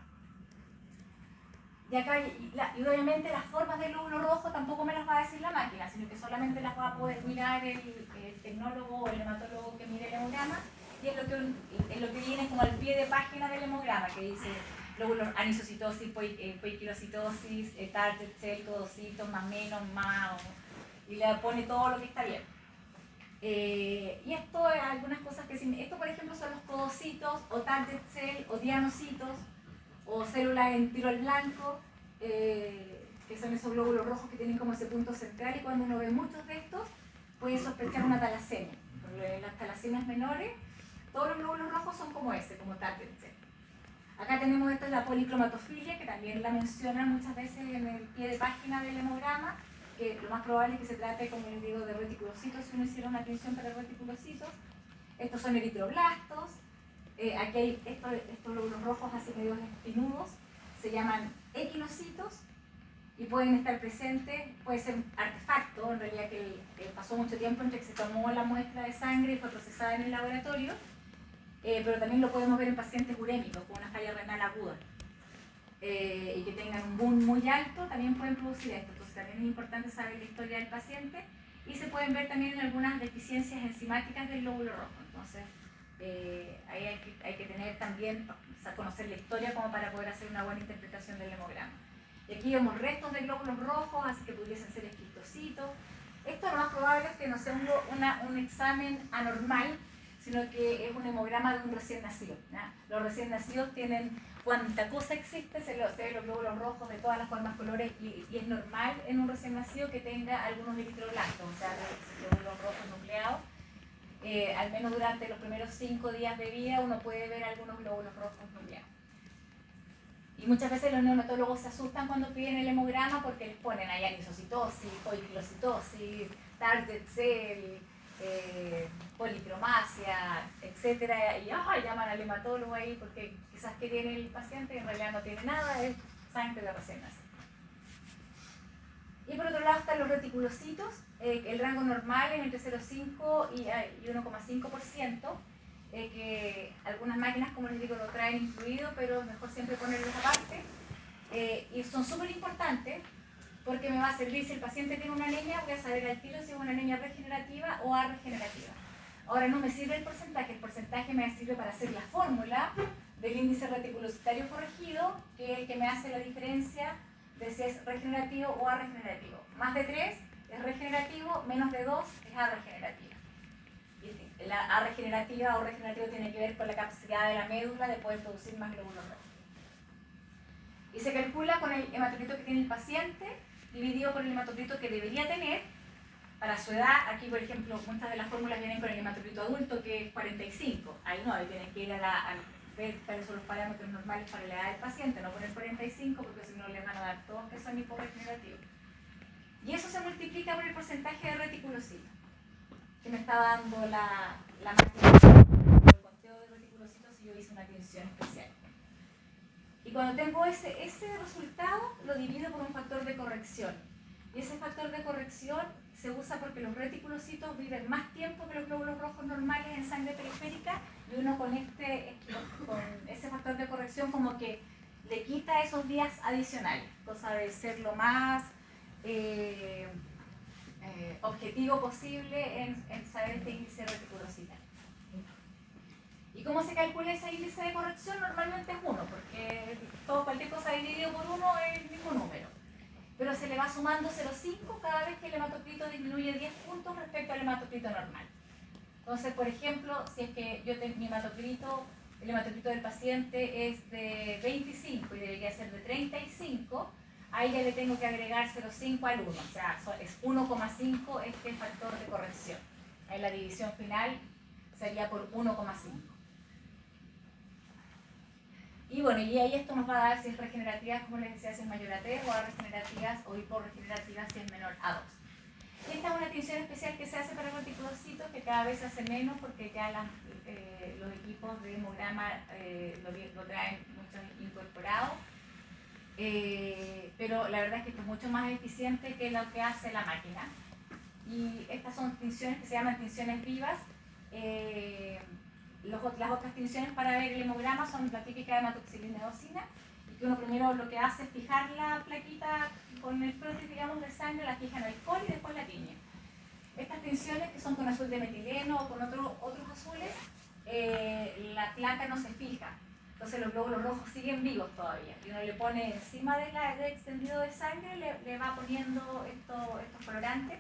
Y acá, y obviamente las formas del glóbulo rojo tampoco me las va a decir la máquina, sino que solamente las va a poder mirar el tecnólogo o el hematólogo que mire el hemograma, y es lo que viene como al pie de página del hemograma, que dice glóbulos anisocitosis, poiquilocitosis, target cell, codocitos, más menos, más, y le pone todo lo que está bien. Y esto, algunas cosas que esto por ejemplo son los codocitos, o target cell, o dianocitos, o células en tiro al blanco, que son esos glóbulos rojos que tienen como ese punto central, y cuando uno ve muchos de estos puede sospechar una talasemia. En las talasemias menores, todos los glóbulos rojos son como ese, como target cell. Acá tenemos esta es la policromatofilia, que también la mencionan muchas veces en el pie de página del hemograma, que lo más probable es que se trate, como les digo, de reticulocitos, si uno hiciera una atención para reticulocitos. Estos son eritroblastos. Aquí hay estos glóbulos rojos así medio espinudos, se llaman equinocitos y pueden estar presentes, puede ser un artefacto, en realidad que pasó mucho tiempo entre que se tomó la muestra de sangre y fue procesada en el laboratorio, pero también lo podemos ver en pacientes urémicos con una falla renal aguda y que tengan un boom muy alto, también pueden producir esto. Entonces también es importante saber la historia del paciente, y se pueden ver también en algunas deficiencias enzimáticas del glóbulo rojo. Entonces ahí hay que tener también, o sea, conocer la historia como para poder hacer una buena interpretación del hemograma. Y aquí vemos restos de glóbulos rojos, así que pudiesen ser esquistocitos. Esto lo más probable es que no sea un examen anormal, sino que es un hemograma de un recién nacido, ¿ya? Los recién nacidos tienen cuanta cosa existe, se ve los glóbulos rojos de todas las formas, colores, y es normal en un recién nacido que tenga algunos eritroblastos, o sea, los glóbulos rojos nucleados. Al menos durante los primeros 5 días de vida uno puede ver algunos glóbulos rojos nucleados. Y muchas veces los neonatólogos se asustan cuando piden el hemograma porque les ponen ahí anisocitosis, poiquilocitosis, target cell, policromasia, etcétera, y llaman al hematólogo ahí porque quizás que tiene el paciente y en realidad no tiene nada, es sangre de recién nacido. Y por otro lado están los reticulocitos, el rango normal es entre 0,5 y 1,5%, que algunas máquinas, como les digo, lo traen incluido, pero es mejor siempre ponerlos aparte, y son súper importantes porque me va a servir si el paciente tiene una anemia, voy a saber al tiro si es una anemia regenerativa o arregenerativa. Ahora no me sirve el porcentaje me sirve para hacer la fórmula del índice reticulocitario corregido, que es el que me hace la diferencia de si es regenerativo o arregenerativo. Más de 3 es regenerativo, menos de 2 es arregenerativa. Y la arregenerativa o regenerativo tiene que ver con la capacidad de la médula de poder producir más glóbulos rojos. Y se calcula con el hematocrito que tiene el paciente dividido por el hematocrito que debería tener para su edad. Aquí, por ejemplo, muchas de las fórmulas vienen con el hematocrito adulto, que es 45. Ahí no, ahí tienen que ir a ver cuáles son los parámetros normales para la edad del paciente, no poner 45 porque si no les van a dar todos que son hiporregenerativos. Y eso se multiplica por el porcentaje de reticulocitos que me está dando la máquina, el conteo de reticulocitos, si yo hice una atención especial. Y cuando tengo ese resultado, lo divido por un factor de corrección. Y ese factor de corrección se usa porque los reticulocitos viven más tiempo que los glóbulos rojos normales en sangre periférica, y uno con ese factor de corrección como que le quita esos días adicionales, cosa de ser lo más objetivo posible en saber este índice reticulocitario. ¿Y cómo se calcula ese índice de corrección? Normalmente es 1, porque cualquier cosa dividido por 1 es el mismo número. Pero se le va sumando 0,5 cada vez que el hematocrito disminuye 10 puntos respecto al hematocrito normal. Entonces, por ejemplo, si es que mi hematocrito, el hematocrito del paciente es de 25 y debería ser de 35, ahí ya le tengo que agregar 0,5 al 1, o sea, es 1,5 este factor de corrección. Ahí la división final sería por 1,5. Y bueno, y ahí esto nos va a dar si es regenerativa, como les decía, si es mayor a 3, o a regenerativas o hiporregenerativas si es menor a 2. Y esta es una tinción especial que se hace para reticulocitos, que cada vez se hace menos porque ya los equipos de hemograma lo traen mucho incorporado. Pero la verdad es que esto es mucho más eficiente que lo que hace la máquina. Y estas son tinciones que se llaman tinciones vivas. Las otras tinciones para ver el hemograma son la típica hematoxilina eosina, y que uno primero lo que hace es fijar la plaquita con el frotis, digamos, de sangre, la fija en alcohol y después la tiñe. Estas tinciones que son con azul de metileno o con otros azules, la placa no se fija, entonces los glóbulos rojos siguen vivos todavía, y uno le pone encima del extendido de sangre, le va poniendo estos colorantes,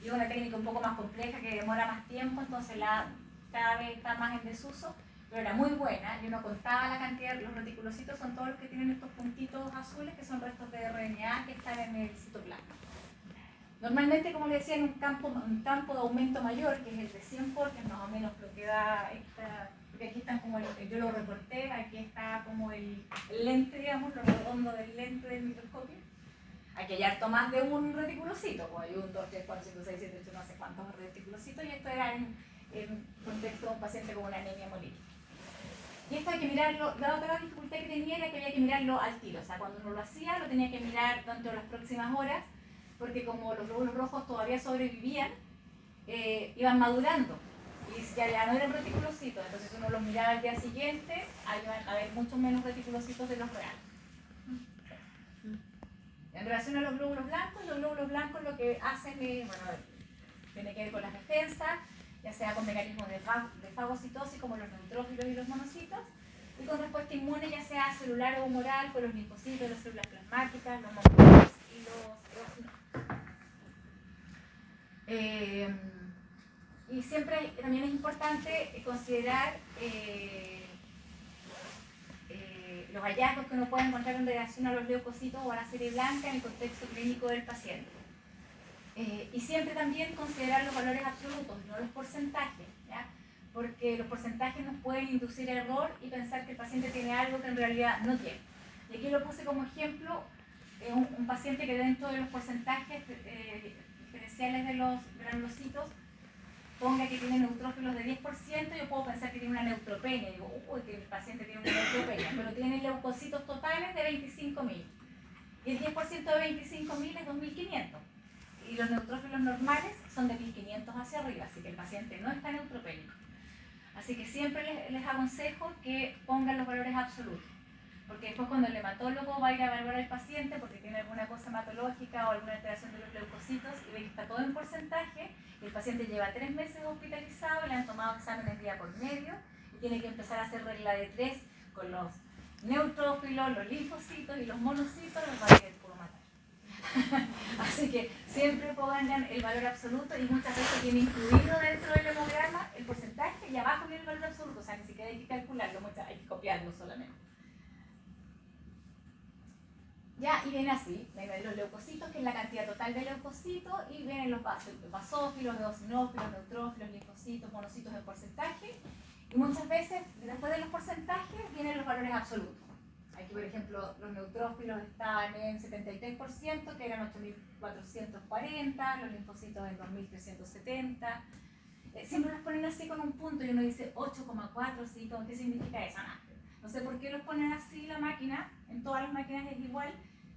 y es una técnica un poco más compleja que demora más tiempo, entonces cada vez está más en desuso, pero era muy buena. Yo no contaba la cantidad, los reticulocitos son todos los que tienen estos puntitos azules que son restos de RNA que están en el citoplasma. Normalmente, como les decía, en un campo de aumento mayor, que es el de 100 por, que es más o menos lo que da esta, porque aquí están como, yo lo recorté, aquí está como el lente, digamos, lo redondo del lente del microscopio. Aquí hay harto más de un reticulocito, pues hay 1, 2, 3, 4, 5, 6, 7, 8, no sé cuántos reticulocitos, y esto era en contexto de un paciente con una anemia hemolítica. Y esto hay que mirarlo, la otra dificultad que tenía era que había que mirarlo al tiro, o sea, cuando uno lo hacía, lo tenía que mirar dentro de las próximas horas, porque como los glóbulos rojos todavía sobrevivían, iban madurando, y ya no eran reticulocitos, entonces uno los miraba al día siguiente, ahí iban a haber muchos menos reticulocitos de los reales. En relación a los glóbulos blancos lo que hacen es, bueno, tiene que ver con las defensas, ya sea con mecanismos de fagocitosis como los neutrófilos y los monocitos, y con respuesta inmune ya sea celular o humoral con los linfocitos, las células plasmáticas, los monocitos y los eosinófilos. Y siempre también es importante considerar los hallazgos que uno puede encontrar en relación a los leucocitos o a la serie blanca en el contexto clínico del paciente. Y siempre también considerar los valores absolutos, no los porcentajes, ¿ya? Porque los porcentajes nos pueden inducir a error y pensar que el paciente tiene algo que en realidad no tiene. Y aquí lo puse como ejemplo, un paciente que dentro de los porcentajes diferenciales de los granulocitos ponga que tiene neutrófilos de 10%, yo puedo pensar que tiene una neutropenia, digo, uy, que el paciente tiene una neutropenia, pero tiene leucocitos totales de 25.000. Y el 10% de 25.000 es 2.500. Y los neutrófilos normales son de 1.500 hacia arriba, así que el paciente no está neutropénico. Así que siempre les aconsejo que pongan los valores absolutos, porque después cuando el hematólogo va a ir a evaluar al paciente porque tiene alguna cosa hematológica o alguna alteración de los leucocitos y ve que está todo en porcentaje, y el paciente lleva 3 meses hospitalizado, le han tomado exámenes día por medio y tiene que empezar a hacer regla de 3 con los neutrófilos, los linfocitos y los monocitos, los va a querer puro matar. Así que siempre pongan el valor absoluto, y muchas veces viene incluido dentro del hemograma el porcentaje y abajo viene el valor absoluto, o sea, ni siquiera hay que calcularlo, hay que copiarlo solamente. Ya, y viene así, vienen los leucocitos, que es la cantidad total de leucocitos, y vienen los basófilos, eosinófilos, neutrófilos, linfocitos, monocitos en porcentaje, y muchas veces, después de los porcentajes, vienen los valores absolutos. Aquí, por ejemplo, los neutrófilos estaban en 73%, que eran 8.440, los linfocitos en 2.370. Siempre los ponen así con un punto, y uno dice 8,4, ¿sí? ¿Qué significa eso? No sé por qué los ponen así la máquina, en todas las máquinas es igual,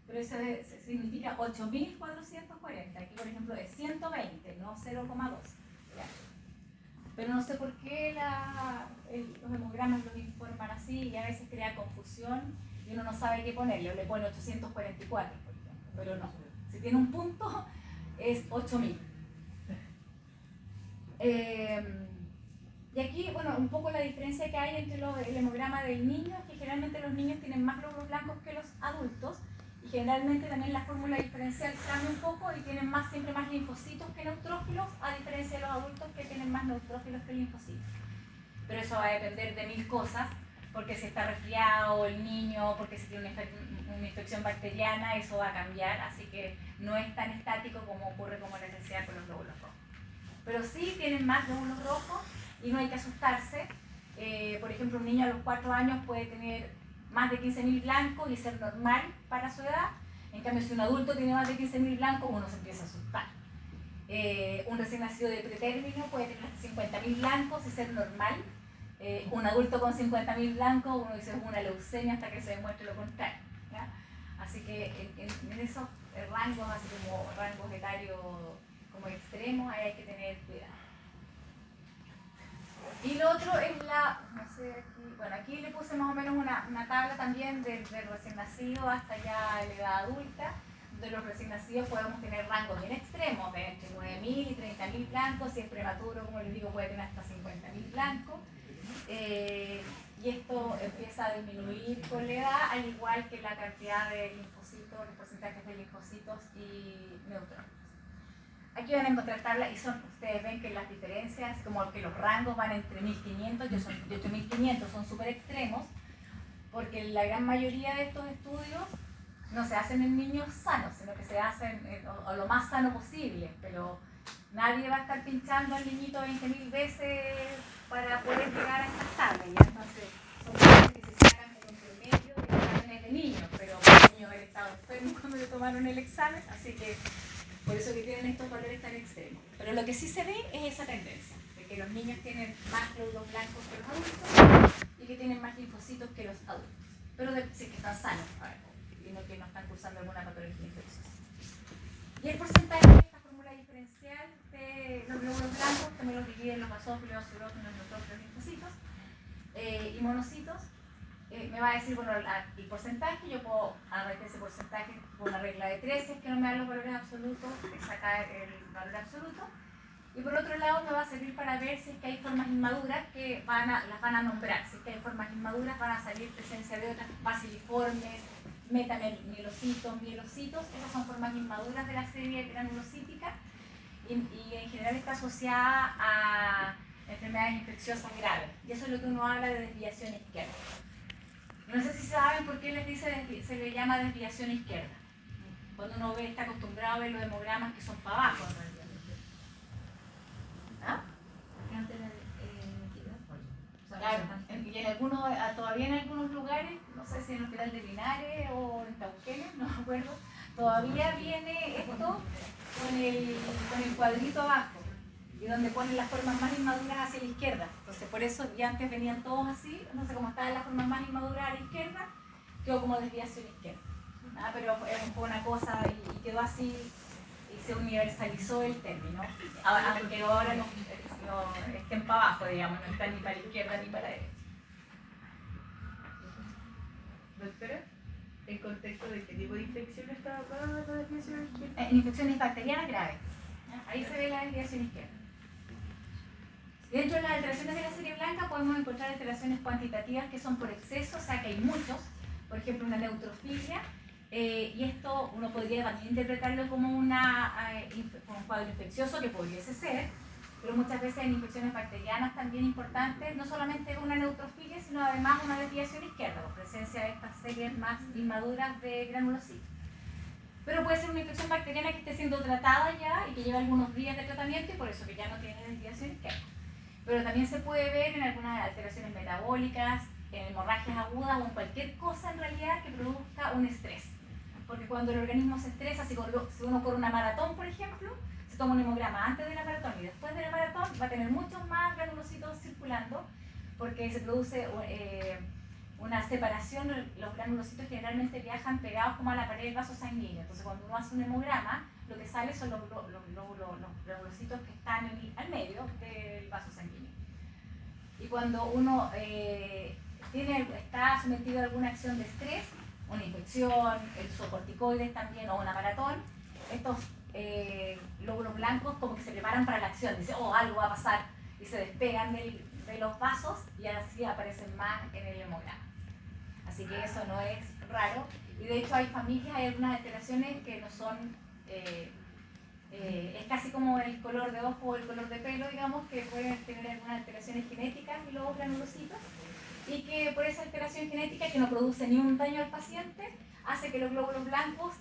pero eso significa 8.440. Aquí, por ejemplo, es 120, no 0,2. Pero no sé por qué los hemogramas los informan así, y a veces crea confusión y uno no sabe qué ponerle, o le pone 844, por ejemplo, pero no. Si tiene un punto, es 8.000. Y aquí, bueno, un poco la diferencia que hay entre el hemograma del niño es que generalmente los niños tienen más glóbulos blancos que los adultos, y generalmente también la fórmula diferencial cambia un poco y tienen siempre más linfocitos que neutrófilos, a diferencia de los adultos que tienen más neutrófilos que linfocitos. Pero eso va a depender de 1000 cosas, porque si está resfriado el niño, porque si tiene una infección bacteriana, eso va a cambiar, así que no es tan estático como ocurre como les decía con los glóbulos rojos. Pero sí tienen más glóbulos rojos y no hay que asustarse. Por ejemplo, un niño a los 4 años puede tener más de 15.000 blancos y ser normal para su edad. En cambio, si un adulto tiene más de 15.000 blancos, uno se empieza a asustar. Un recién nacido de pretérmino puede tener hasta 50.000 blancos y ser normal. Un adulto con 50.000 blancos, uno dice es una leucemia hasta que se demuestre lo contrario, ¿ya? Así que en esos rangos, así como rangos etarios como extremos, ahí hay que tener cuidado. Y lo otro es no sé, aquí le puse más o menos una tabla también del recién nacido hasta ya la edad adulta. De los recién nacidos podemos tener rangos bien extremos, de entre 9.000 y 30.000 blancos, si es prematuro, como les digo, puede tener hasta 50.000 blancos. Y esto empieza a disminuir con la edad, al igual que la cantidad de linfocitos, los porcentajes de linfocitos y neutrófilos. Aquí van a encontrar tablas y ustedes ven que las diferencias, como que los rangos van entre 1.500 y 8.500, son súper extremos, porque la gran mayoría de estos estudios no se hacen en niños sanos, sino que se hacen o lo más sano posible, pero nadie va a estar pinchando al niñito 20.000 veces para poder llegar a estas tablas, ¿ya? Entonces, son cosas que se sacan en un promedio de exámenes de niños, pero el niño haber estado enfermo cuando le tomaron el examen, así que por eso que tienen estos valores tan extremos. Pero lo que sí se ve es esa tendencia, de que los niños tienen más glóbulos blancos que los adultos y que tienen más linfocitos que los adultos, pero sí que están sanos, y no que no están cursando alguna patología infecciosa. Y el porcentaje de esta fórmula diferencial de los glóbulos blancos, que me los divide en los basófilos, auxilófilos, neutrófilos, linfocitos y monocitos, me va a decir, bueno, el porcentaje. Yo puedo arreglar ese porcentaje por una regla de 3, si es que no me dan los valores absolutos, sacar el valor absoluto. Y por otro lado me va a servir para ver si es que hay formas inmaduras que las van a nombrar. Si es que hay formas inmaduras van a salir presencia de otras baciliformes, metamielocitos, mielocitos. Esas son formas inmaduras de la serie granulocítica y en general está asociada a enfermedades infecciosas graves. Y eso es lo que uno habla de desviación izquierda. No sé si saben por qué se le llama desviación izquierda. Cuando uno está acostumbrado a ver los hemogramas que son para abajo, en realidad. ¿Ah? Claro, y todavía en algunos lugares, no sé si en el Hospital de Linares o en Tauquenes, no me acuerdo, todavía viene esto con el cuadrito abajo, y donde ponen las formas más inmaduras hacia la izquierda. Entonces por eso ya antes venían todos así, no sé cómo estaban las formas más inmaduras a la izquierda, quedó como desviación izquierda. Pero fue una cosa y quedó así y se universalizó el término, aunque ahora no estén para abajo, digamos, no están ni para la izquierda ni para la derecha. Doctora, ¿en contexto de qué tipo de infección está hablando de la desviación izquierda? En infecciones bacterianas graves, ahí se ve la desviación izquierda. Dentro de las alteraciones de la serie blanca podemos encontrar alteraciones cuantitativas que son por exceso, o sea que hay muchos, por ejemplo una neutrofilia, y esto uno podría también interpretarlo como un cuadro infeccioso que pudiese ser, pero muchas veces en infecciones bacterianas también importantes, no solamente una neutrofilia, sino además una desviación izquierda, por presencia de estas series más inmaduras de granulocitos. Pero puede ser una infección bacteriana que esté siendo tratada ya y que lleva algunos días de tratamiento y por eso que ya no tiene desviación izquierda. Pero también se puede ver en algunas alteraciones metabólicas, en hemorragias agudas o en cualquier cosa en realidad que produzca un estrés. Porque cuando el organismo se estresa, si uno corre una maratón, por ejemplo, se toma un hemograma antes de la maratón y después de la maratón va a tener muchos más granulocitos circulando porque se produce una separación. Los granulocitos generalmente viajan pegados como a la pared del vaso sanguíneo. Entonces cuando uno hace un hemograma, lo que sale son los granulocitos que están al medio del vaso sanguíneo. Y cuando uno está sometido a alguna acción de estrés, una infección, el uso de corticoides también o una maratón, estos glóbulos blancos como que se preparan para la acción, dicen, oh, algo va a pasar, y se despegan de los vasos y así aparecen más en el hemograma. Así que eso no es raro. Y de hecho hay familias, hay algunas alteraciones que no son, es casi como el color de ojo o el color de pelo, digamos, que pueden tener algunas alteraciones genéticas y los granulocitos, y que por esa alteración genética que no produce ni un daño al paciente, hace que los glóbulos blancos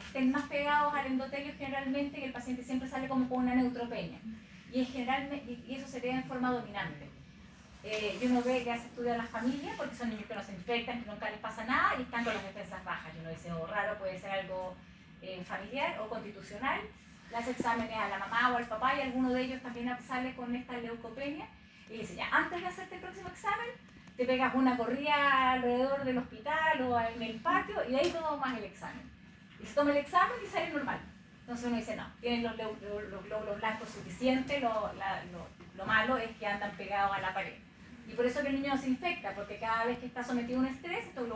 estén más pegados al endotelio generalmente, y el paciente siempre sale como con una neutropenia. Y eso se ve en forma dominante. Y uno ve que se estudia a las familias, porque son niños que no se infectan, que nunca les pasa nada, y están con las defensas bajas. Y uno dice, oh, raro, puede ser algo familiar o constitucional. Le hace exámenes a la mamá o al papá, y alguno de ellos también sale con esta leucopenia. Y dice, ya, antes de hacerte el próximo examen, te pegas una corrida alrededor del hospital o en el patio, y ahí tomas el examen. Y se toma el examen y sale normal. Entonces uno dice, no, tienen los glóbulos blancos suficientes, lo malo es que andan pegados a la pared. Y por eso que el niño no se infecta, porque cada vez que está sometido a un estrés, estos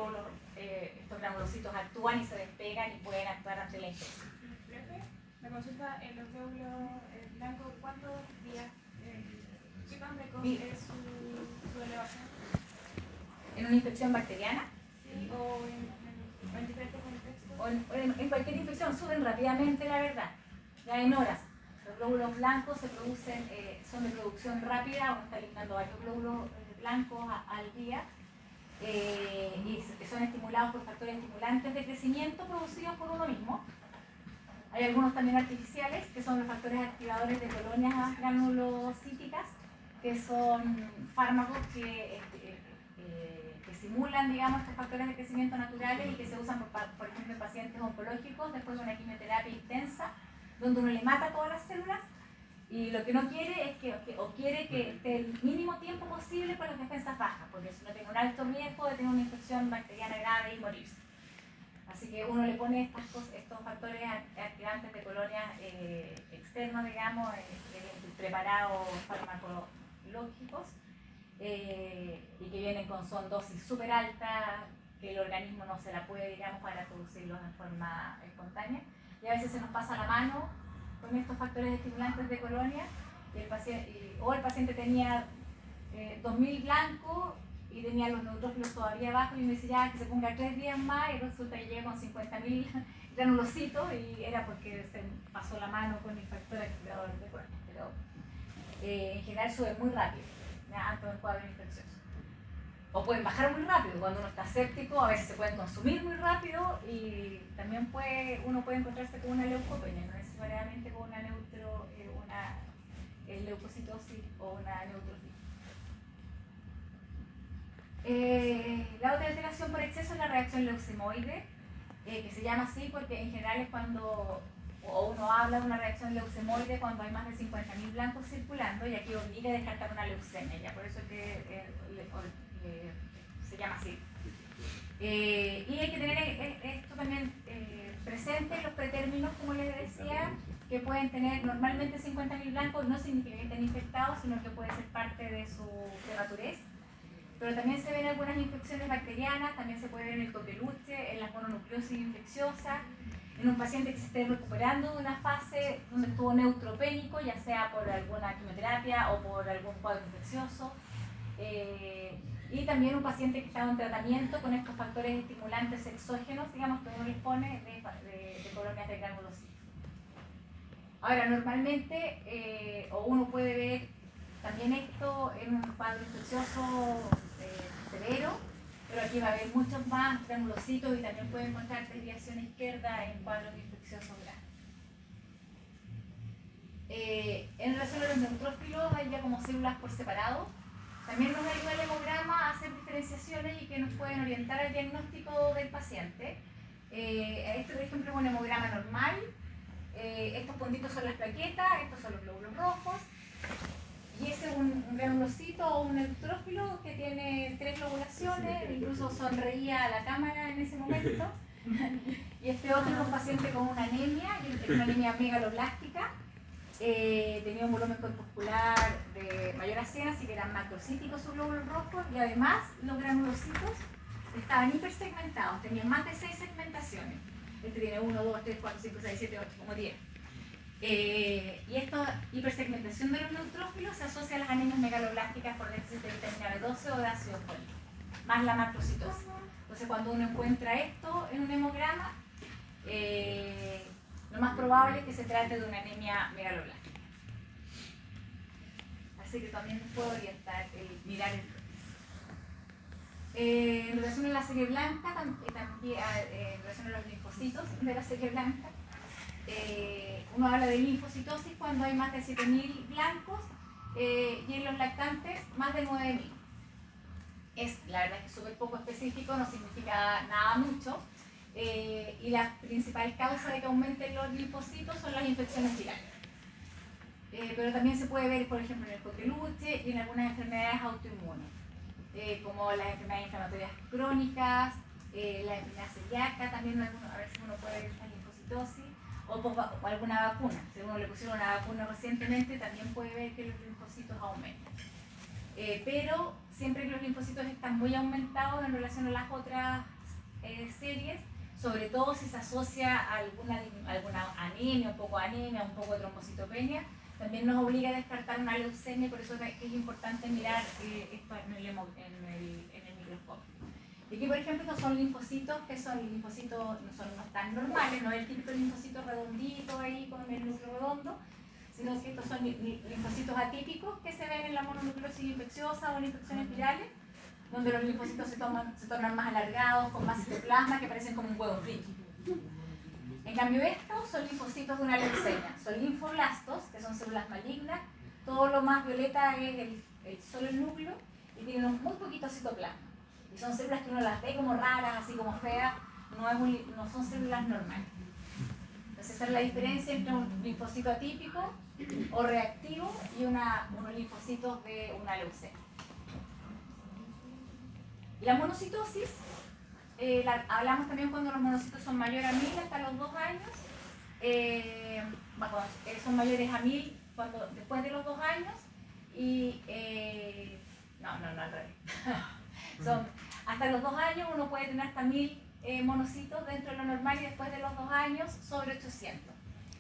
granulocitos actúan y se despegan y pueden actuar ante la infección. La consulta en los glóbulos blancos, ¿cuántos días, qué tan precoz es su elevación? ¿En una infección bacteriana? Sí, o en diferentes contextos. O en cualquier infección suben rápidamente, la verdad, ya en horas. Los glóbulos blancos se producen, son de producción rápida, uno está eliminando varios glóbulos blancos al día, y son estimulados por factores estimulantes de crecimiento producidos por uno mismo. Hay algunos también artificiales, que son los factores activadores de colonias granulocíticas, que son fármacos que simulan, digamos, estos factores de crecimiento naturales y que se usan, por ejemplo, en pacientes oncológicos después de una quimioterapia intensa, donde uno le mata todas las células, y lo que no quiere es quiere que esté el mínimo tiempo posible con las defensas bajas, porque si no tiene un alto riesgo de tener una infección bacteriana grave y morirse. Así que uno le pone estos factores activantes de colonias externos, digamos, preparados farmacológicos, y que vienen son dosis súper altas, que el organismo no se la puede, digamos, para producirlos en forma espontánea. Y a veces se nos pasa la mano con estos factores estimulantes de colonia, y el paciente tenía 2000 blancos y tenía los neutrófilos todavía bajos, y me dice ya que se ponga 3 días más, y resulta que llega con 50.000 granulocitos, y era porque se pasó la mano con el factor activador de colonia. Pero en general sube muy rápido, ¿ya? Antes del cuadro infeccioso. O pueden bajar muy rápido, cuando uno está séptico a veces se pueden consumir muy rápido, y también uno puede encontrarse con una leucopenia, no necesariamente con una leucocitosis o una neutrofilia. La otra alteración por exceso es la reacción leucemoide, que se llama así porque en general es cuando uno habla de una reacción leucemoide cuando hay más de 50.000 blancos circulando, y aquí obliga a descartar una leucemia, ya por eso es que se llama así. Y hay que tener esto también presente, los pretérminos, como les decía, que pueden tener normalmente 50.000 blancos, no significa que estén infectados, sino que puede ser parte de su naturaleza. Pero también se ven algunas infecciones bacterianas, también se puede ver en el coqueluche, en la mononucleosis infecciosa, en un paciente que se esté recuperando de una fase donde estuvo neutropénico, ya sea por alguna quimioterapia o por algún cuadro infeccioso. Y también un paciente que estaba en tratamiento con estos factores estimulantes exógenos, digamos, que uno les pone de colonias de granulocitos. Ahora, normalmente, o uno puede ver también esto en un cuadro infeccioso severo, pero aquí va a haber muchos más granulocitos, y también puede encontrar desviación izquierda en cuadros infecciosos grandes. En relación a los neutrófilos, hay ya como células por separado. También nos ayuda el hemograma a hacer diferenciaciones y que nos pueden orientar al diagnóstico del paciente. Este, por ejemplo, es un hemograma normal. Estos puntitos son las plaquetas, estos son los glóbulos rojos. Y ese es un granulocito o un neutrófilo que tiene 3 lobulaciones, incluso sonreía a la cámara en ese momento. Y este otro es un paciente con una anemia megaloblástica. Tenía un volumen corpuscular de mayor a 100, así que eran macrocíticos sus glóbulos rojos, y además los granulocitos estaban hipersegmentados, tenían más de 6 segmentaciones. Este tiene 1, 2, 3, 4, 5, 6, 7, 8, como 10. Y esta hipersegmentación de los neutrófilos se asocia a las anemias megaloblásticas por déficit de vitamina B12 o de ácido fólico. más la macrocitosis. Entonces cuando uno encuentra esto en un hemograma, lo más probable es que se trate de una anemia megaloblástica. Así que también puedo orientar el mirar el en relación a la serie blanca, también en relación a los linfocitos de la serie blanca, uno habla de linfocitosis cuando hay más de 7.000 blancos y en los lactantes más de 9.000. La verdad es que es súper poco específico, no significa nada mucho. Y la principal causa de que aumenten los linfocitos son las infecciones virales. Pero también se puede ver, por ejemplo, en el coqueluche y en algunas enfermedades autoinmunes, como las enfermedades inflamatorias crónicas, la enfermedad celíaca, también a veces uno puede ver esta linfocitosis, o alguna vacuna. Si uno le pusieron una vacuna recientemente, también puede ver que los linfocitos aumentan. Pero siempre que los linfocitos están muy aumentados en relación a las otras series, sobre todo si se asocia a alguna anemia, un poco de trombocitopenia, también nos obliga a descartar una leucemia, por eso es importante mirar esto en el microscopio. Y aquí, por ejemplo, estos son linfocitos que son linfocitos, no tan normales, no es el típico linfocito redondito ahí con el núcleo redondo, sino que estos son linfocitos atípicos que se ven en la mononucleosis infecciosa o en infecciones virales, donde los linfocitos se tornan más alargados, con más citoplasma, que parecen como un huevo frito. En cambio, estos son linfocitos de una leucemia, son linfoblastos, que son células malignas, todo lo más violeta es solo el núcleo y tienen muy poquito citoplasma. Y son células que uno las ve como raras, así como feas, no son células normales. Entonces esa es la diferencia entre un linfocito atípico o reactivo y unos linfocitos de una leucemia. La monocitosis, hablamos también cuando los monocitos son mayores a 1000 hasta los 2 años, son mayores a 1000 después de los 2 años y no al revés. Hasta los 2 años uno puede tener hasta 1000 monocitos dentro de lo normal y después de los 2 años sobre 800.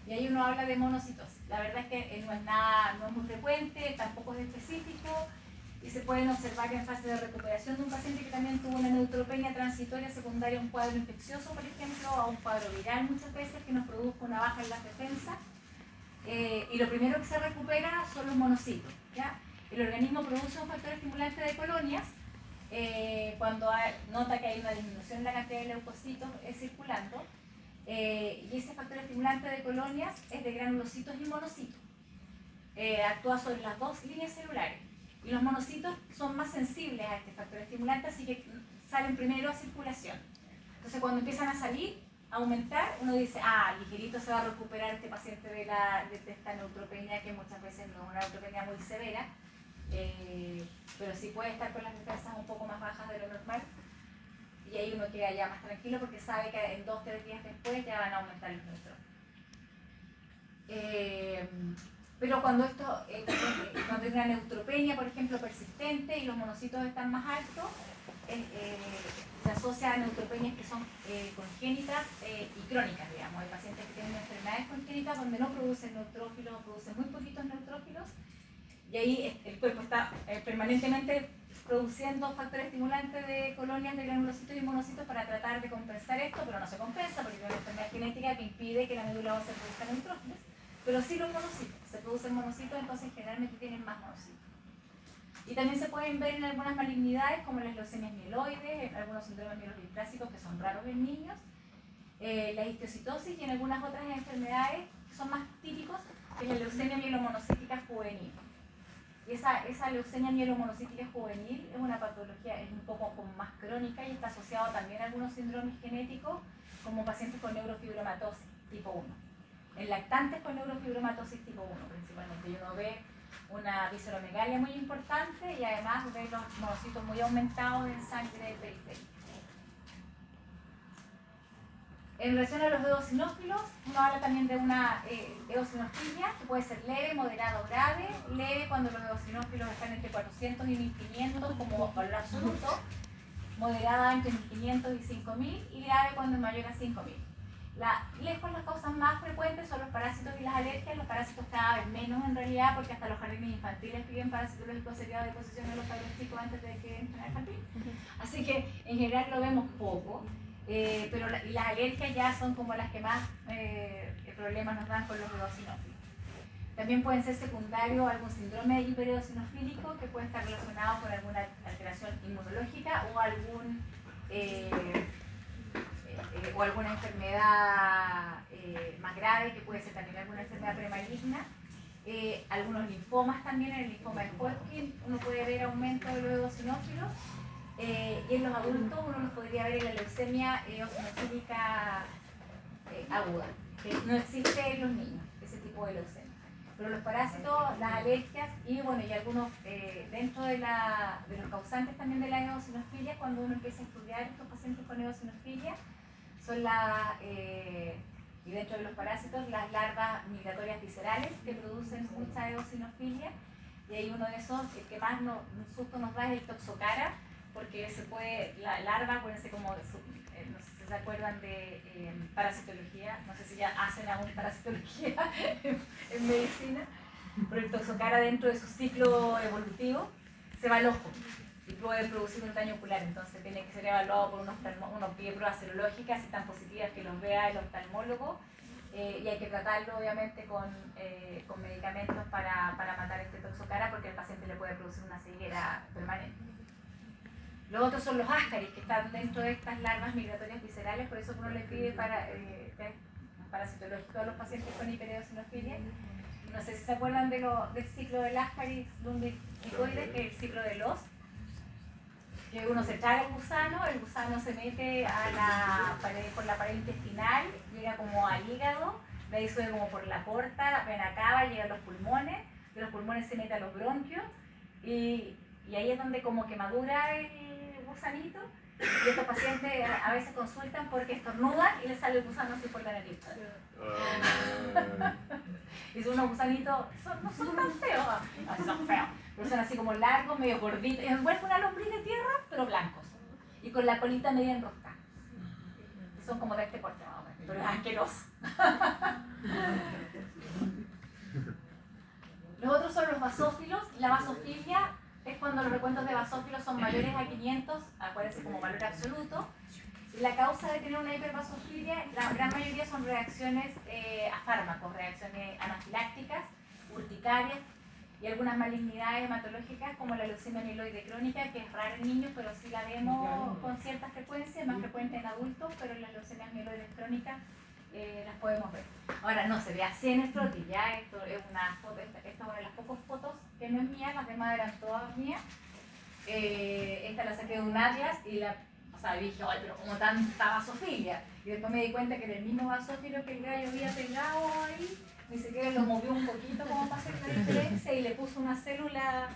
Y ahí uno habla de monocitosis. La verdad es que no es muy frecuente, tampoco es específico y se pueden observar en fase de recuperación de un paciente que también tuvo una neutropenia transitoria secundaria a un cuadro infeccioso, por ejemplo, a un cuadro viral muchas veces que nos produzca una baja en las defensas. Y lo primero que se recupera son los monocitos, ¿ya? El organismo produce un factor estimulante de colonias cuando nota que hay una disminución en la cantidad de leucocitos circulando, y ese factor estimulante de colonias es de granulocitos y monocitos. Actúa sobre las dos líneas celulares y los monocitos son más sensibles a este factor estimulante, así que salen primero a circulación. Entonces cuando empiezan a salir, a aumentar, uno dice, ligerito se va a recuperar este paciente de esta neutropenia, que muchas veces no es una neutropenia muy severa, pero sí puede estar con las defensas un poco más bajas de lo normal, y ahí uno queda ya más tranquilo porque sabe que en 2 o 3 días después ya van a aumentar los neutrófilos. Pero cuando cuando hay una neutropenia, por ejemplo, persistente y los monocitos están más altos, se asocia a neutropenias que son congénitas y crónicas, digamos. Hay pacientes que tienen enfermedades congénitas donde no producen neutrófilos o producen muy poquitos neutrófilos, y ahí el cuerpo está permanentemente produciendo factores estimulantes de colonias de granulocitos y monocitos para tratar de compensar esto, pero no se compensa porque hay una enfermedad genética que impide que la médula ósea produzca neutrófilos, pero sí los monocitos, se producen monocitos, entonces generalmente tienen más monocitos. Y también se pueden ver en algunas malignidades como las leucemias mieloides, en algunos síndromes mielodiplásicos que son raros en niños, la histiocytosis y en algunas otras enfermedades que son más típicos, que es la leucemia mielomonocítica juvenil. Y esa leucemia mielomonocítica juvenil es una patología, es un poco como más crónica y está asociado también a algunos síndromes genéticos como pacientes con neurofibromatosis tipo 1. En lactantes con neurofibromatosis tipo 1 principalmente, y uno ve una visceromegalia muy importante y además ve los monocitos muy aumentados en sangre periférica. En relación a los eosinófilos, uno habla también de una eosinofilia que puede ser leve, moderada o grave. Leve cuando los eosinófilos están entre 400 y 1500 como valor absoluto, moderada entre 1500 y 5000 y grave cuando es mayor a 5000. Lejos las causas más frecuentes son los parásitos y las alergias, los parásitos cada vez menos en realidad, porque hasta los jardines infantiles piden parasitológicos seriados de deposición de los cabros chicos antes de que entren al jardín. Así que en general lo vemos poco, pero y las alergias ya son como las que más problemas nos dan con los eosinófilos. También pueden ser secundarios algún síndrome hipereosinofílico que puede estar relacionado con alguna alteración inmunológica o alguna enfermedad más grave, que puede ser también alguna enfermedad premaligna. Algunos linfomas también, en el linfoma de Hodgkin uno puede ver aumento de los eosinófilos, y en los adultos uno los podría ver en la leucemia eosinofílica aguda, que no existe en los niños, ese tipo de leucemia. Pero los parásitos, las alergias y bueno, y algunos dentro de los causantes también de la eosinofilia, cuando uno empieza a estudiar estos pacientes con eosinofilia, son y dentro de los parásitos, las larvas migratorias viscerales que producen mucha eosinofilia, y hay uno de esos, el que más un susto nos da es el toxocara, porque la larva, acuérdense como, no sé si se acuerdan de parasitología, no sé si ya hacen aún parasitología en medicina, pero el toxocara dentro de su ciclo evolutivo se va al ojo y puede producir un daño ocular, entonces tiene que ser evaluado por unos pruebas serológicas, si están positivas, que los vea el oftalmólogo, y hay que tratarlo obviamente con medicamentos para matar este toxocara, porque el paciente le puede producir una ceguera permanente. Los otros son los ascaris, que están dentro de estas larvas migratorias viscerales, por eso uno le pide test parasitológico a los pacientes con hipereosinofilia. No sé si se acuerdan del ciclo del ascaris lumbricoides, que es el ciclo de los, que uno se traga el gusano se mete por la pared intestinal, llega como al hígado, de ahí sube como por la porta, la vena cava, llega a los pulmones, de los pulmones se mete a los bronquios, y ahí es donde como que madura el gusanito, y estos pacientes a veces consultan porque estornudan y les sale el gusano así por la nariz. Y son unos gusanitos, no son tan feos, son feos, pero son así como largos, medio gorditos, igual que una lombriz de tierra, pero blancos, y con la colita media enroscada. Son como de este porte más o menos, pero es asqueroso. Los otros son los basófilos. La basofilia es cuando los recuentos de basófilos son mayores a 500, acuérdense como valor absoluto. La causa de tener una hiperbasofilia, la gran mayoría son reacciones a fármacos, reacciones anafilácticas, urticarias y algunas malignidades hematológicas como la leucemia mieloide crónica, que es rara en niños, pero sí la vemos con cierta frecuencia, más frecuente en adultos, pero las leucemias mieloides crónicas las podemos ver. Ahora no se ve así en escrotis, ya esto es una foto, esta es una de las pocas fotos que no es mía, las demás eran todas mías. Esta la saqué de un atlas y dije, ay, pero como tanta basofilia. Y después me di cuenta que era el mismo basófilo que el gallo había pegado ahí, ni siquiera lo movió un poquito como para hacer la diferencia y le puso una célula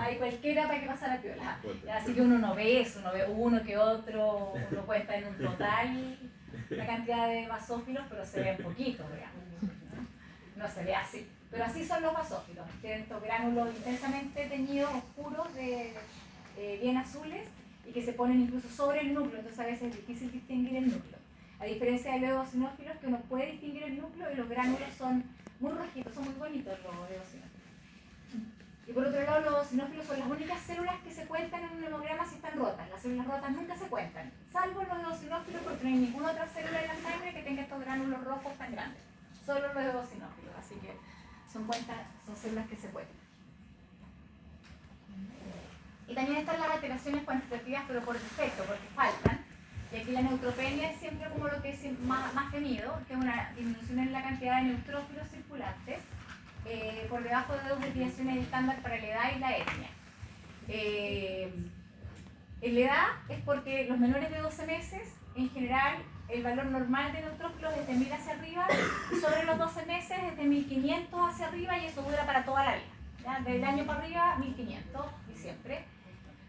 ahí cualquiera para que pasara piola. Así que uno no ve eso, uno ve uno que otro, uno cuenta en un total la cantidad de basófilos, pero se ve poquito, digamos. No se ve así. Pero así son los basófilos, tienen estos gránulos intensamente teñidos, oscuros, bien azules, y que se ponen incluso sobre el núcleo, entonces a veces es difícil distinguir el núcleo. A diferencia de los eosinófilos, que uno puede distinguir el núcleo y los gránulos son muy rojitos, son muy bonitos los eosinófilos. Y por otro lado, los eosinófilos son las únicas células que se cuentan en un hemograma si están rotas. Las células rotas nunca se cuentan, salvo los eosinófilos, porque no hay ninguna otra célula en la sangre que tenga estos gránulos rojos tan grandes. Solo los eosinófilos, así que son células que se cuentan. Y también están las alteraciones cuantitativas, pero por defecto, porque faltan. Y aquí la neutropenia es siempre como lo que es más temido, que es una disminución en la cantidad de neutrófilos circulantes por debajo de 2 desviaciones estándar para la edad y la etnia. En la edad es porque los menores de 12 meses, en general, el valor normal de neutrófilos es de 1000 hacia arriba, y sobre los 12 meses es de 1500 hacia arriba, y eso dura para toda la vida. ¿Ya? Del año para arriba, 1500 y siempre.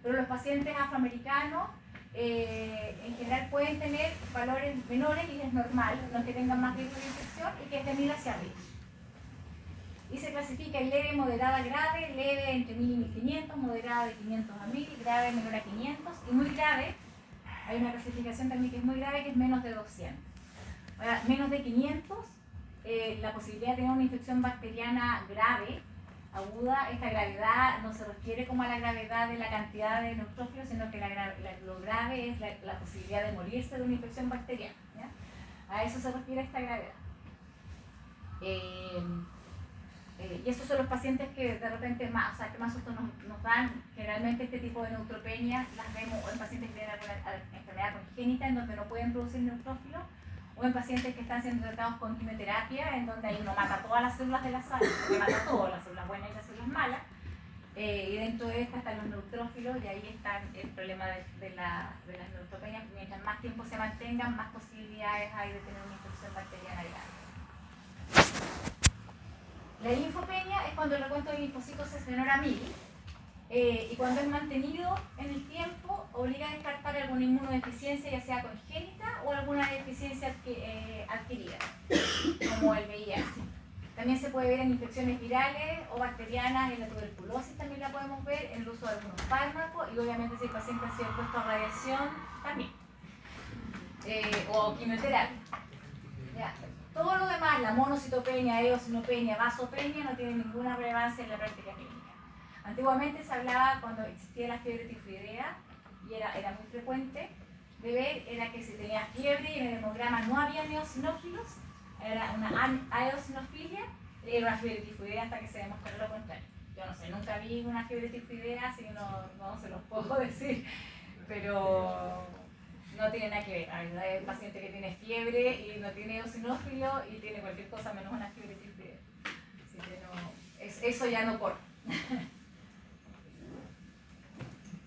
Pero los pacientes afroamericanos en general pueden tener valores menores y es normal, no que tengan más riesgo de infección, y que es de 1000 hacia arriba. Y se clasifica en leve, moderada, grave, leve entre 1000 y 1500, moderada de 500 a 1000, grave menor a 500 y muy grave. Hay una clasificación también que es muy grave, que es menos de 200. Ahora, menos de 500, la posibilidad de tener una infección bacteriana grave, aguda. Esta gravedad no se refiere como a la gravedad de la cantidad de neutrófilos, sino que lo grave es la posibilidad de morirse de una infección bacteriana, ¿ya? A eso se refiere esta gravedad. Y esos son los pacientes que de repente más, o sea, que más susto nos dan. Generalmente este tipo de neutropenias las vemos en pacientes que tienen alguna enfermedad congénita en donde no pueden producir neutrófilos, o en pacientes que están siendo tratados con quimioterapia, en donde ahí uno mata todas las células de la sangre, mata todas las células buenas y las células malas, y dentro de estas están los neutrófilos, y ahí está el problema de las neutropenias. Mientras más tiempo se mantengan, más posibilidades hay de tener una infección bacteriana grave. La linfopenia es cuando el recuento de linfocitos es menor a 1000, y cuando es mantenido en el tiempo obliga a descartar alguna inmunodeficiencia, ya sea congénita o alguna deficiencia adquirida, como el VIH. También se puede ver en infecciones virales o bacterianas. En la tuberculosis también la podemos ver, en el uso de algunos fármacos, y obviamente si el paciente ha sido expuesto a radiación también, o quimioterapia. ¿Ya? Todo lo demás, la monocitopenia, eosinopenia, vasopenia, no tiene ninguna relevancia en la práctica clínica. Antiguamente se hablaba, cuando existía la fiebre tifoidea, y era muy frecuente de ver, era que si tenía fiebre y en el hemograma no había eosinófilos, era una eosinofilia, era una fiebre tifoidea, hasta que se demostró lo contrario. Yo no sé, nunca vi una fiebre tifoidea, así que no se los puedo decir, pero no tiene nada que ver. Hay un paciente que tiene fiebre y no tiene eosinófilo y tiene cualquier cosa menos una fiebre tifoidea. Así que no, eso ya no corre.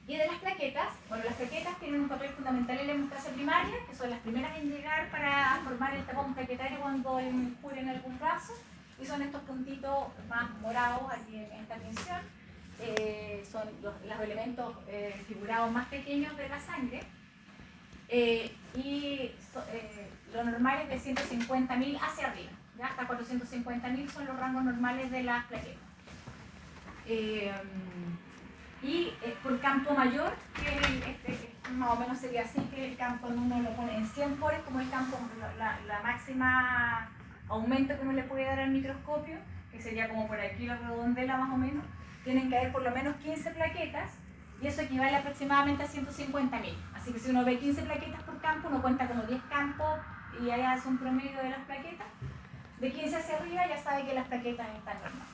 Y de las plaquetas, bueno, las plaquetas tienen un papel fundamental en la hemostasia primaria, que son las primeras en llegar para formar el tapón plaquetario cuando incurren algún vaso, y son estos puntitos más morados aquí en esta tinción. Son los elementos figurados más pequeños de la sangre, lo normal es de 150.000 hacia arriba, ¿ya? Hasta 450.000 son los rangos normales de las plaquetas. Y por campo mayor, que más o menos sería así, que el campo uno lo pone en 100 pores, como el campo, la máxima aumento que uno le puede dar al microscopio, que sería como por aquí la redondela más o menos. Tienen que haber por lo menos 15 plaquetas, y eso equivale aproximadamente a 150.000. Así que si uno ve 15 plaquetas por campo, uno cuenta como 10 campos y ahí hace un promedio de las plaquetas. De 15 hacia arriba ya sabe que las plaquetas están normales.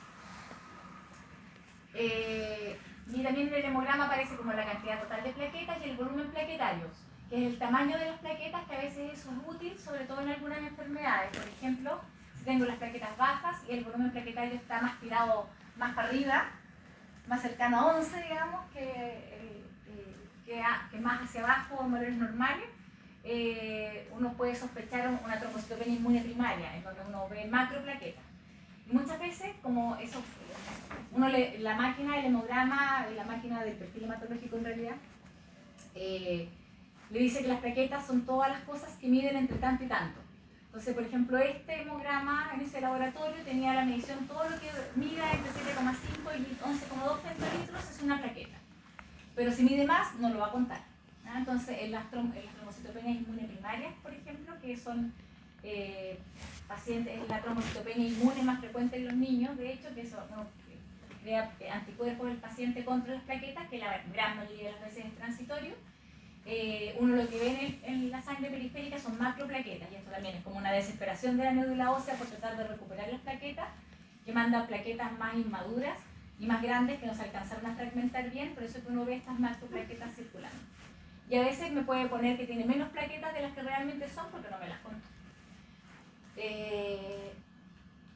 Y también en el hemograma aparece como la cantidad total de plaquetas y el volumen plaquetario, que es el tamaño de las plaquetas, que a veces eso es útil, sobre todo en algunas enfermedades. Por ejemplo, si tengo las plaquetas bajas y el volumen plaquetario está más tirado más para arriba, más cercano a 11, digamos, que más hacia abajo en valores normales, uno puede sospechar una trombocitopenia inmune primaria, en donde uno ve macroplaquetas. Y muchas veces, como eso, la máquina del hemograma, la máquina del perfil hematológico en realidad, le dice que las plaquetas son todas las cosas que miden entre tanto y tanto. Entonces, por ejemplo, este hemograma en este laboratorio tenía la medición, todo lo que mida entre 7,5 y 11,2 centilitros es una plaqueta. Pero si mide más, no lo va a contar. Entonces, en las trombocitopenias inmunoprimarias, por ejemplo, que son pacientes, la trombocitopenia inmune más frecuente en los niños, de hecho, que eso crea anticuerpos del paciente contra las plaquetas, que la gran mayoría de las veces es transitorio. Uno lo que ve en la sangre periférica son macroplaquetas, y esto también es como una desesperación de la médula ósea por tratar de recuperar las plaquetas, que manda plaquetas más inmaduras y más grandes que no se alcanzaron a fragmentar bien, por eso que uno ve estas macroplaquetas circulando. Y a veces me puede poner que tiene menos plaquetas de las que realmente son porque no me las contó.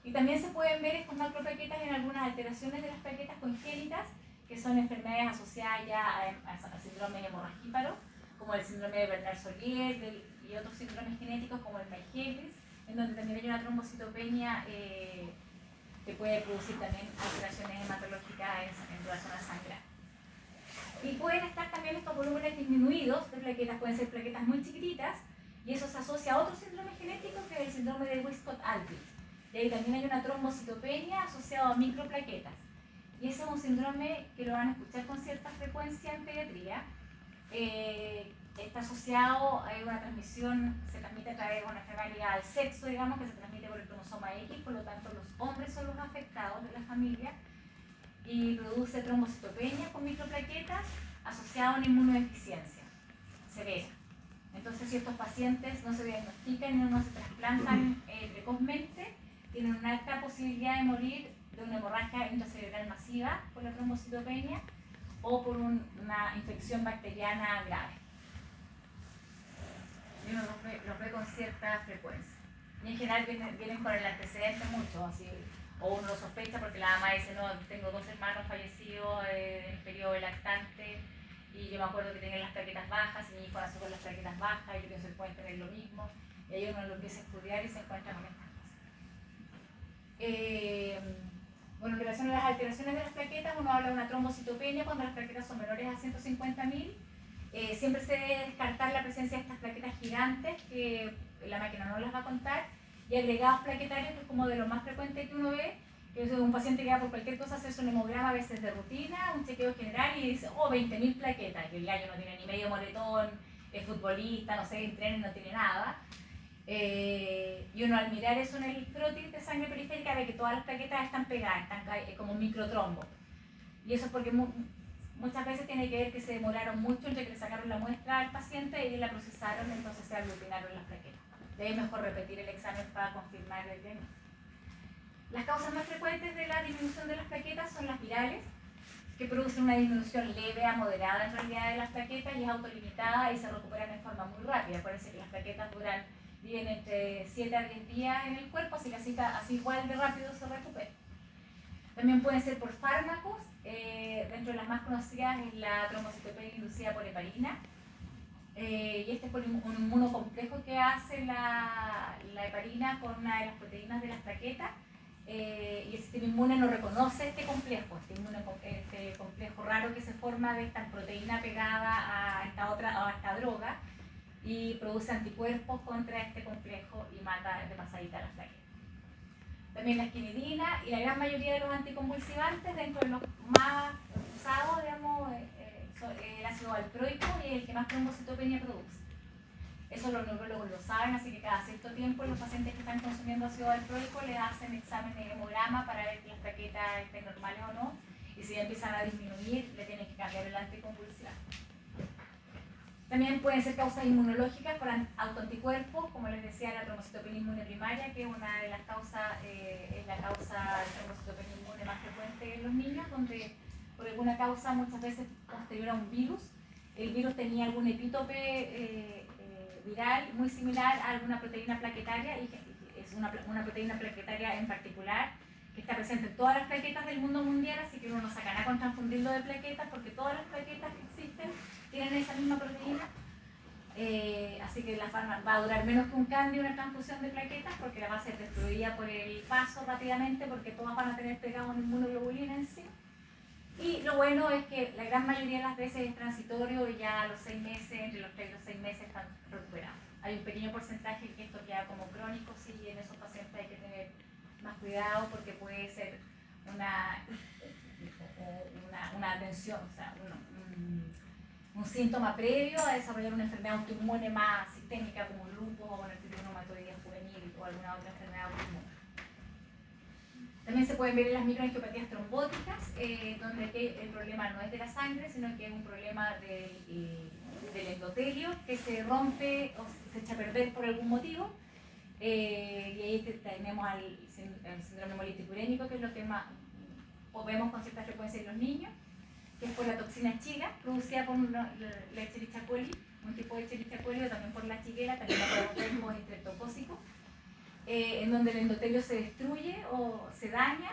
Y también se pueden ver estas macroplaquetas en algunas alteraciones de las plaquetas congénitas, que son enfermedades asociadas ya a síndrome de hemorragíparo, como el síndrome de Bernard-Solier y otros síndromes genéticos como el Michaelis, en donde también hay una trombocitopenia que puede producir también alteraciones hematológicas en relación a sangrar. Y pueden estar también estos volúmenes disminuidos de plaquetas, pueden ser plaquetas muy chiquititas, y eso se asocia a otro síndrome genético que es el síndrome de Wiskott-Aldrich. Y ahí también hay una trombocitopenia asociada a microplaquetas. Y ese es un síndrome que lo van a escuchar con cierta frecuencia en pediatría. está asociado a una transmisión, se transmite a través de una enfermedad ligada al sexo, digamos, que se transmite por el cromosoma X, por lo tanto los hombres son los afectados de la familia, y produce trombocitopenia con microplaquetas asociado a una inmunodeficiencia severa. Entonces, si estos pacientes no se diagnostican y no se trasplantan precozmente, tienen una alta posibilidad de morir de una hemorragia intracerebral masiva por la trombocitopenia o por una infección bacteriana grave. Y uno los ve con cierta frecuencia. Y en general vienen con el antecedente mucho, así, o uno lo sospecha porque la mamá dice, no, tengo 2 hermanos fallecidos en el periodo lactante, y yo me acuerdo que tenían las plaquetas bajas, y mi hijo nació con las plaquetas bajas, y yo pienso que pueden tener lo mismo, y ahí uno lo empieza a estudiar y se encuentra con estas cosas. Bueno, en relación a las alteraciones de las plaquetas, uno habla de una trombocitopenia cuando las plaquetas son menores a 150.000. Siempre se debe descartar la presencia de estas plaquetas gigantes, que la máquina no las va a contar, y agregados plaquetarios, que es como de lo más frecuente que uno ve, que es un paciente que va por cualquier cosa a hacerse un hemograma a veces de rutina, un chequeo general, y dice, oh, 20.000 plaquetas, que el gallo no tiene ni medio moretón, es futbolista, no sé, entrena y no tiene nada. Y uno al mirar eso en el frotis de sangre periférica ve que todas las plaquetas están pegadas, están como un microtrombo. Y eso es porque muchas veces tiene que ver que se demoraron mucho entre que le sacaron la muestra al paciente y la procesaron, entonces se aglutinaron las plaquetas. De ahí es mejor repetir el examen para confirmar el diagnóstico. Las causas más frecuentes de la disminución de las plaquetas son las virales, que producen una disminución leve a moderada en realidad de las plaquetas y es autolimitada y se recuperan en forma muy rápida. Acuérdense que las plaquetas viven entre 7 a 10 días en el cuerpo, así que así igual de rápido se recupera. También pueden ser por fármacos, dentro de las más conocidas es la trombocitopenia inducida por heparina, y este es por un inmunocomplejo que hace la heparina con una de las proteínas de las plaquetas, y el sistema inmune no reconoce este complejo, este complejo raro que se forma de esta proteína pegada a esta droga, y produce anticuerpos contra este complejo y mata de pasadita las plaquetas. También la esquinidina y la gran mayoría de los anticonvulsivantes, dentro de los más usados, digamos, el ácido valproico y el que más trombocitopenia produce. Eso los neurólogos lo saben, así que cada cierto tiempo los pacientes que están consumiendo ácido valproico les hacen examen de hemograma para ver que las plaquetas estén normales o no, y si ya empiezan a disminuir, le tienen que cambiar el anticonvulsivante. También pueden ser causas inmunológicas por autoanticuerpos, como les decía, la trombocitopenia inmune primaria, que es una de las causas, es la causa de trombocitopenia inmune más frecuente en los niños, donde por alguna causa, muchas veces posterior a un virus, el virus tenía algún epítope viral muy similar a alguna proteína plaquetaria, y es una proteína plaquetaria en particular que está presente en todas las plaquetas del mundo mundial, así que uno no saca nada con confundirlo de plaquetas, porque todas las plaquetas que existen tienen esa misma proteína, así que va a durar menos que un cambio una transfusión de plaquetas, porque la va a ser destruida por el paso rápidamente, porque todas van a tener pegado una inmunoglobulina en sí. Y lo bueno es que la gran mayoría de las veces es transitorio y ya a los 6 meses, entre los 3 y los 6 meses están recuperados. Hay un pequeño porcentaje que esto queda como crónico, sí, y en esos pacientes hay que tener más cuidado porque puede ser una atención, o sea, un síntoma previo a desarrollar una enfermedad autoinmune más sistémica como lupus o artritis reumatoidea juvenil o alguna otra enfermedad autoinmune. También se pueden ver en las microangiopatías trombóticas, donde el problema no es de la sangre, sino que es un problema del endotelio que se rompe o se echa a perder por algún motivo. Y ahí tenemos el síndrome hemolítico urémico, que es lo que más vemos con cierta frecuencia en los niños, que es por la toxina chiga, producida por la Escherichia coli, un tipo de Escherichia coli, o también por la chiguela, también la podemos ver como estreptocócico, en donde el endotelio se destruye o se daña,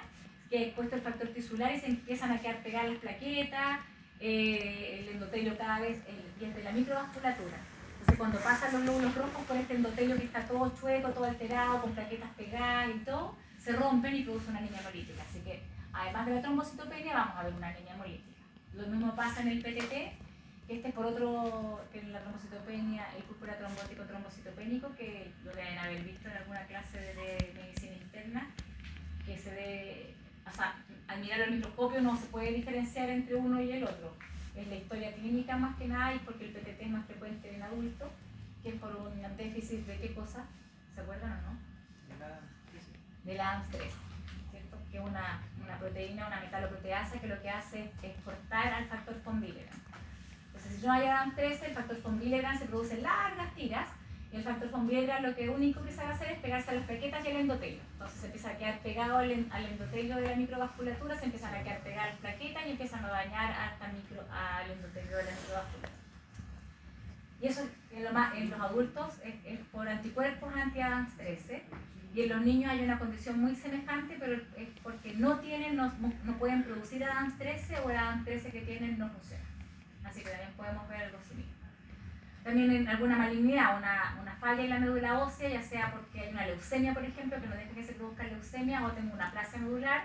que ha expuesto el factor tisular y se empiezan a quedar pegadas las plaquetas, el endotelio cada vez, desde la microvasculatura. Entonces cuando pasan los glóbulos rojos por este endotelio que está todo chueco, todo alterado, con plaquetas pegadas y todo, se rompen y produce una anemia hemolítica. Así que además de la trombocitopenia vamos a ver una anemia hemolítica. Lo mismo pasa en el PTT, que este es por otro, que en la trombocitopenia, el púrpura trombótico trombocitopénico, que lo deben haber visto en alguna clase de medicina interna, que se ve, o sea, al mirar al microscopio no se puede diferenciar entre uno y el otro. es la historia clínica más que nada y porque el PTT es más frecuente en adultos, que es por un déficit de qué cosa, ¿se acuerdan o no? De la AMS3, ¿cierto? Que es una proteína, una metaloproteasa que lo que hace es cortar al factor von Willebrand. Entonces, si no hay AMS13, el factor von Willebrand se produce en largas tiras y el factor von Willebrand lo que único que sabe hacer es pegarse a las plaquetas y al endotelio. Entonces se empieza a quedar pegado al endotelio de la microvasculatura, se empiezan a quedar pegadas las plaquetas y empiezan a dañar hasta al endotelio de la microvasculatura. Y eso en los adultos es por anticuerpos anti-AMS13 y en los niños hay una condición muy semejante, pero es porque no pueden producir AMS13 o el AMS13 que tienen no funciona. Así que también podemos ver algo similar. También en alguna malignidad, una falla en la médula ósea, ya sea porque hay una leucemia, por ejemplo, que no deja que se produzca leucemia, o tengo una aplasia medular,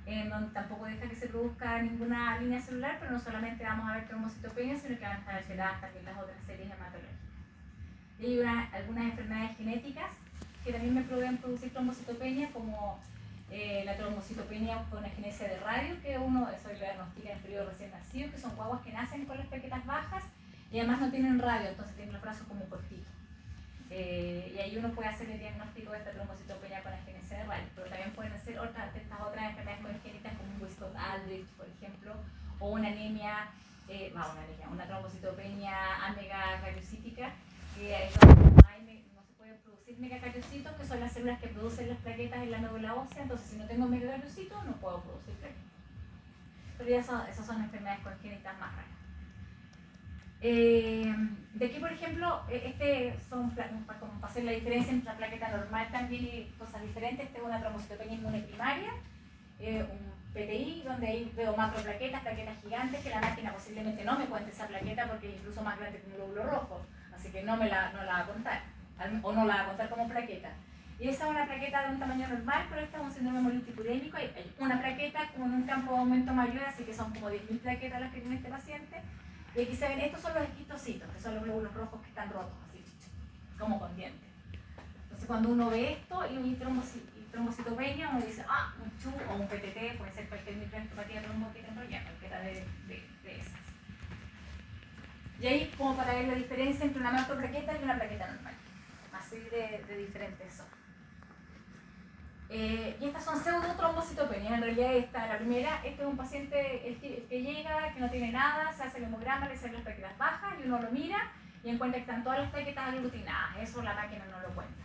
donde tampoco deja que se produzca ninguna línea celular, pero no solamente vamos a ver trombocitopenia, sino que van a estar alteradas también las otras series hematológicas. Y hay algunas enfermedades genéticas que también me pueden producir trombocitopenia, como la trombocitopenia con agenesia de radio, que eso lo diagnostica en el periodo recién nacido, que son guaguas que nacen con las plaquetas bajas y además no tienen radio, entonces tienen los brazos como cortitos. Y ahí uno puede hacer el diagnóstico de esta trombocitopenia con agenesia de radio, pero también pueden ser estas otras enfermedades congénitas como un Wiskott-Aldrich, por ejemplo, o una anemia, una trombocitopenia amegacardiocítica, que ahí no se pueden producir megacariocitos, que son las células que producen las plaquetas en la médula ósea, entonces si no tengo megacariocitos no puedo producir plaquetas. Pero ya esas son enfermedades congénitas más raras. De aquí, por ejemplo, son como para hacer la diferencia entre la plaqueta normal también y cosas diferentes. Esta es una trombocitopenia inmune primaria, un PTI, donde ahí veo macroplaquetas, plaquetas gigantes, que la máquina posiblemente no me cuente esa plaqueta porque es incluso más grande que un glóbulo rojo, así que no la va a contar, o no la va a contar como plaqueta. Y esa es una plaqueta de un tamaño normal, pero esta es un síndrome hemolítico-urémico. Hay una plaqueta como en un campo de aumento mayor, así que son como 10.000 plaquetas las que tiene este paciente. Y aquí se ven, estos son los esquistocitos, que son los glóbulos rojos que están rotos, así, como con dientes. Entonces cuando uno ve esto y trombocitopenia, uno dice, un CHU o un PTT, puede ser cualquier microangiopatía trombótica en realidad, cualquiera de esas. Y ahí como para ver la diferencia entre una macroplaqueta y una plaqueta normal. Así de diferentes son. Y estas son pseudotrombocitopenias. En realidad la primera, este es un paciente el que llega, que no tiene nada, se hace el hemograma, le salen las plaquetas bajas y uno lo mira y encuentra que están todas las plaquetas aglutinadas. Eso la máquina no lo cuenta.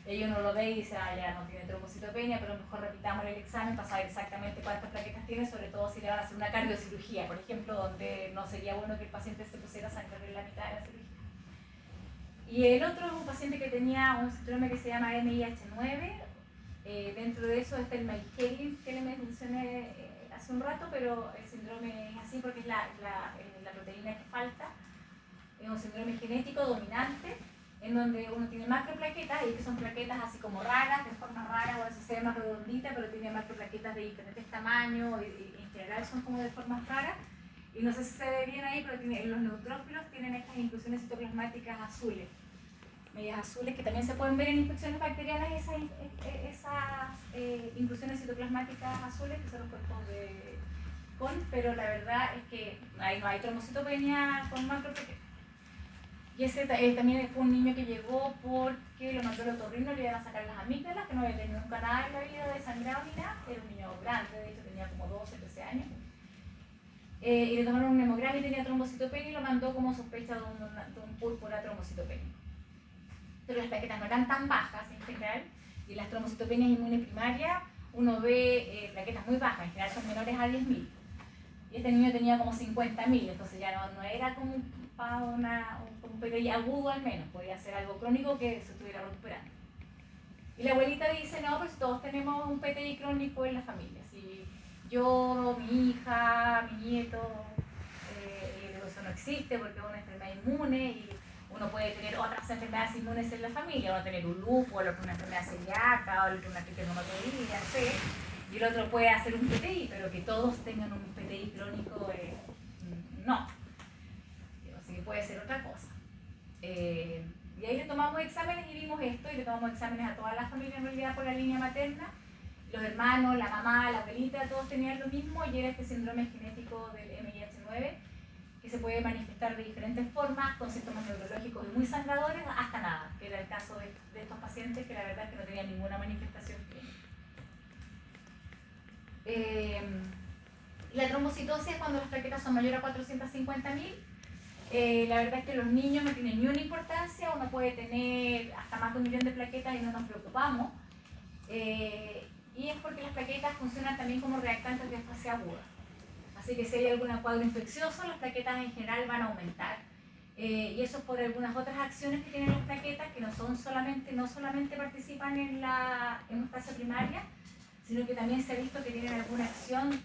Y uno lo ve y dice, ya no tiene trombocitopenia, pero mejor repitamos el examen para saber exactamente cuántas plaquetas tiene, sobre todo si le van a hacer una cardiocirugía, por ejemplo, donde no sería bueno que el paciente se pusiera a sangrar en la mitad de la cirugía. Y el otro es un paciente que tenía un síndrome que se llama MIH9. Dentro de eso está el Meigerin, que le mencioné hace un rato, pero el síndrome es así porque es la proteína que falta. Es un síndrome genético dominante, en donde uno tiene macroplaquetas, y que son plaquetas así como raras, de forma rara, o a veces se ve más redondita, pero tiene macroplaquetas de diferentes tamaños, y en general son como de formas raras. Y no sé si se ve bien ahí, pero los neutrófilos tienen estas inclusiones citoplasmáticas azules, medias azules, que también se pueden ver en infecciones bacterianas, esas inclusiones citoplasmáticas azules, que son los cuerpos de CON, pero la verdad es que ahí no hay trombocitopenia con macroplaquetas. Y ese también fue un niño que llegó porque lo mandó el otorrino, le iban a sacar las amígdalas, que no había tenido nunca nada en la vida de sangrado ni nada, era un niño grande, de hecho tenía como 12, 13 años. Y le tomaron un hemograma y tenía trombocitopenia y lo mandó como sospecha de un púrpura trombocitopenia. Pero las plaquetas no eran tan bajas en general, y las trombocitopenias inmunoprimarias uno ve plaquetas muy bajas, en general son menores a 10.000. Y este niño tenía como 50.000, entonces ya no era como un PTI agudo al menos, podía ser algo crónico que se estuviera recuperando. Y la abuelita dice, no, pues todos tenemos un PTI crónico en la familia. Si yo, mi hija, mi nieto, eso no existe porque es una enfermedad inmune y uno puede tener otras enfermedades inmunes en la familia, uno tener un lupus, o una enfermedad celíaca, o una trigonomatología, y el otro puede hacer un PTI, pero que todos tengan un PTI crónico, no. Así que puede ser otra cosa. Y ahí le tomamos exámenes y vimos esto, y le tomamos exámenes a toda la familia en realidad por la línea materna. Los hermanos, la mamá, la abuelita, todos tenían lo mismo, y era este síndrome genético del MIH9. que se puede manifestar de diferentes formas, con síntomas neurológicos y muy sangradores, hasta nada, que era el caso de estos pacientes que la verdad es que no tenían ninguna manifestación clínica. La trombocitosis es cuando las plaquetas son mayores a 450.000. La verdad es que los niños no tienen ni una importancia, uno puede tener hasta más de 1 millón de plaquetas y no nos preocupamos. Y es porque las plaquetas funcionan también como reactantes de fase aguda. Así que si hay algún cuadro infeccioso, las plaquetas en general van a aumentar. Y eso es por algunas otras acciones que tienen las plaquetas, que no solamente participan en una fase primaria, sino que también se ha visto que tienen alguna acción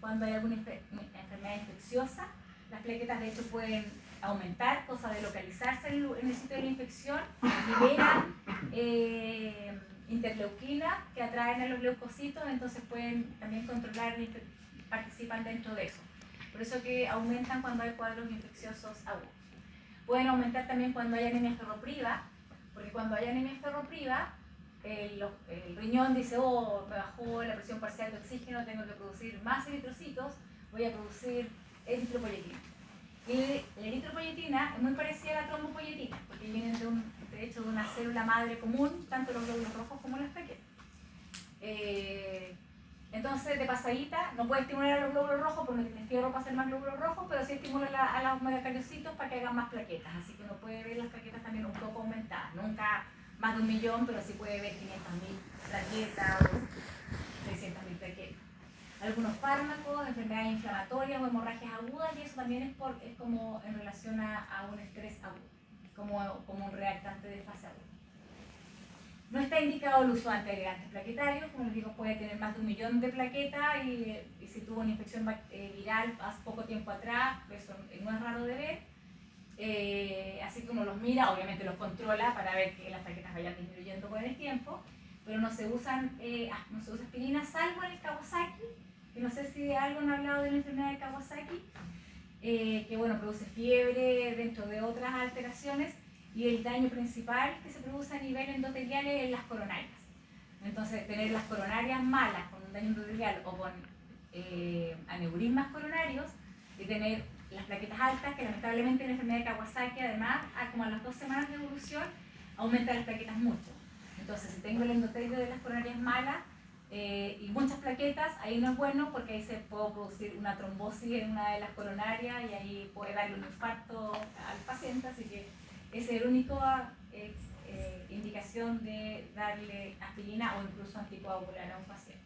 cuando hay alguna enfermedad infecciosa. Las plaquetas de hecho pueden aumentar, cosa de localizarse en el sitio de la infección, liberan interleuquinas que atraen a los leucocitos, entonces pueden también controlar, participan dentro de eso. Por eso que aumentan cuando hay cuadros infecciosos agudos. Pueden aumentar también cuando hay anemia ferropriva, porque cuando hay anemia ferropriva, el riñón dice, oh, me bajó la presión parcial de oxígeno, tengo que producir más eritrocitos, voy a producir eritropoyetina. Y la eritropoyetina es muy parecida a la trombopoyetina, porque vienen de hecho de una célula madre común, tanto los glóbulos rojos como las plaquetas. Entonces, de pasadita, no puede estimular a los glóbulos rojos porque no tiene fierro para hacer más glóbulos rojos, pero sí estimula a los megacariocitos para que hagan más plaquetas. Así que uno puede ver las plaquetas también un poco aumentadas. Nunca más de 1 millón, pero sí puede ver 500.000 plaquetas o 600.000 plaquetas. Algunos fármacos, enfermedades inflamatorias o hemorragias agudas, y eso también es como en relación a un estrés agudo, como un reactante de fase aguda. No está indicado el uso de antiagregantes plaquetarios, como les digo, puede tener más de 1 millón de plaquetas y si tuvo una infección viral hace poco tiempo atrás, eso no es raro de ver. Así que uno los mira, obviamente los controla para ver que las plaquetas vayan disminuyendo con el tiempo, pero no se usa aspirina salvo en el Kawasaki, que no sé si algo han hablado de la enfermedad de Kawasaki, que bueno, produce fiebre dentro de otras alteraciones, y el daño principal que se produce a nivel endotelial es en las coronarias. Entonces, tener las coronarias malas con un daño endotelial o con aneurismas coronarios y tener las plaquetas altas, que lamentablemente en la enfermedad de Kawasaki, además, como a las 2 semanas de evolución, aumentan las plaquetas mucho. Entonces, si tengo el endotelio de las coronarias malas y muchas plaquetas, ahí no es bueno porque ahí se puede producir una trombosis en una de las coronarias y ahí puede darle un infarto al paciente, así que esa es la única indicación de darle aspirina o incluso anticoagular a un paciente.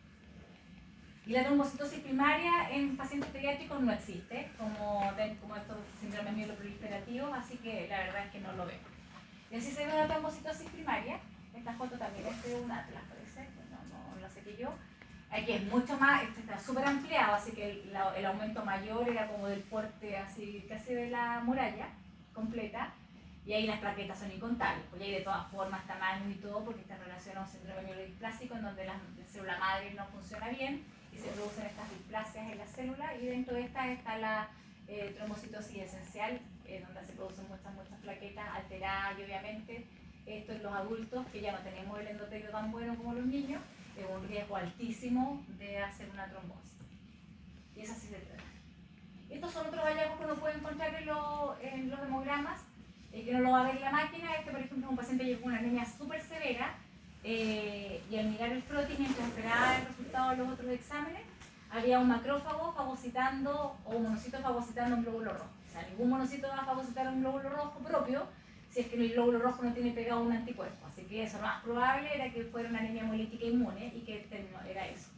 Y la trombocitosis primaria en pacientes pediátricos no existe, como estos síndromes mieloproliferativos, así que la verdad es que no lo veo. Y así se ve la trombocitosis primaria. Esta foto también es de un atlas, parece, no la sé que yo. Aquí es mucho más, este está súper ampliado, así que el aumento mayor era como del porte así casi de la muralla completa. Y ahí las plaquetas son incontables, pues hay de todas formas, tamaño y todo, porque está relacionado a un síndrome mielodisplásico en donde la célula madre no funciona bien y se producen estas displasias en la célula, y dentro de esta está la trombocitosis esencial, donde se producen muchas plaquetas alteradas, y obviamente esto en los adultos, que ya no tenemos el endotelio tan bueno como los niños, es un riesgo altísimo de hacer una trombosis. Y eso sí se trata. Estos son otros hallazgos que uno puede encontrar en los hemogramas, que no lo va a ver la máquina. Este, por ejemplo, es un paciente que llegó con una anemia súper severa, y al mirar el protein, mientras esperaba el resultado de los otros exámenes, había un macrófago fagocitando, o un monocito fagocitando un glóbulo rojo. O sea, ningún monocito va a fagocitar un glóbulo rojo propio si es que el glóbulo rojo no tiene pegado un anticuerpo. Así que eso, lo más probable era que fuera una anemia hemolítica inmune, y que era eso.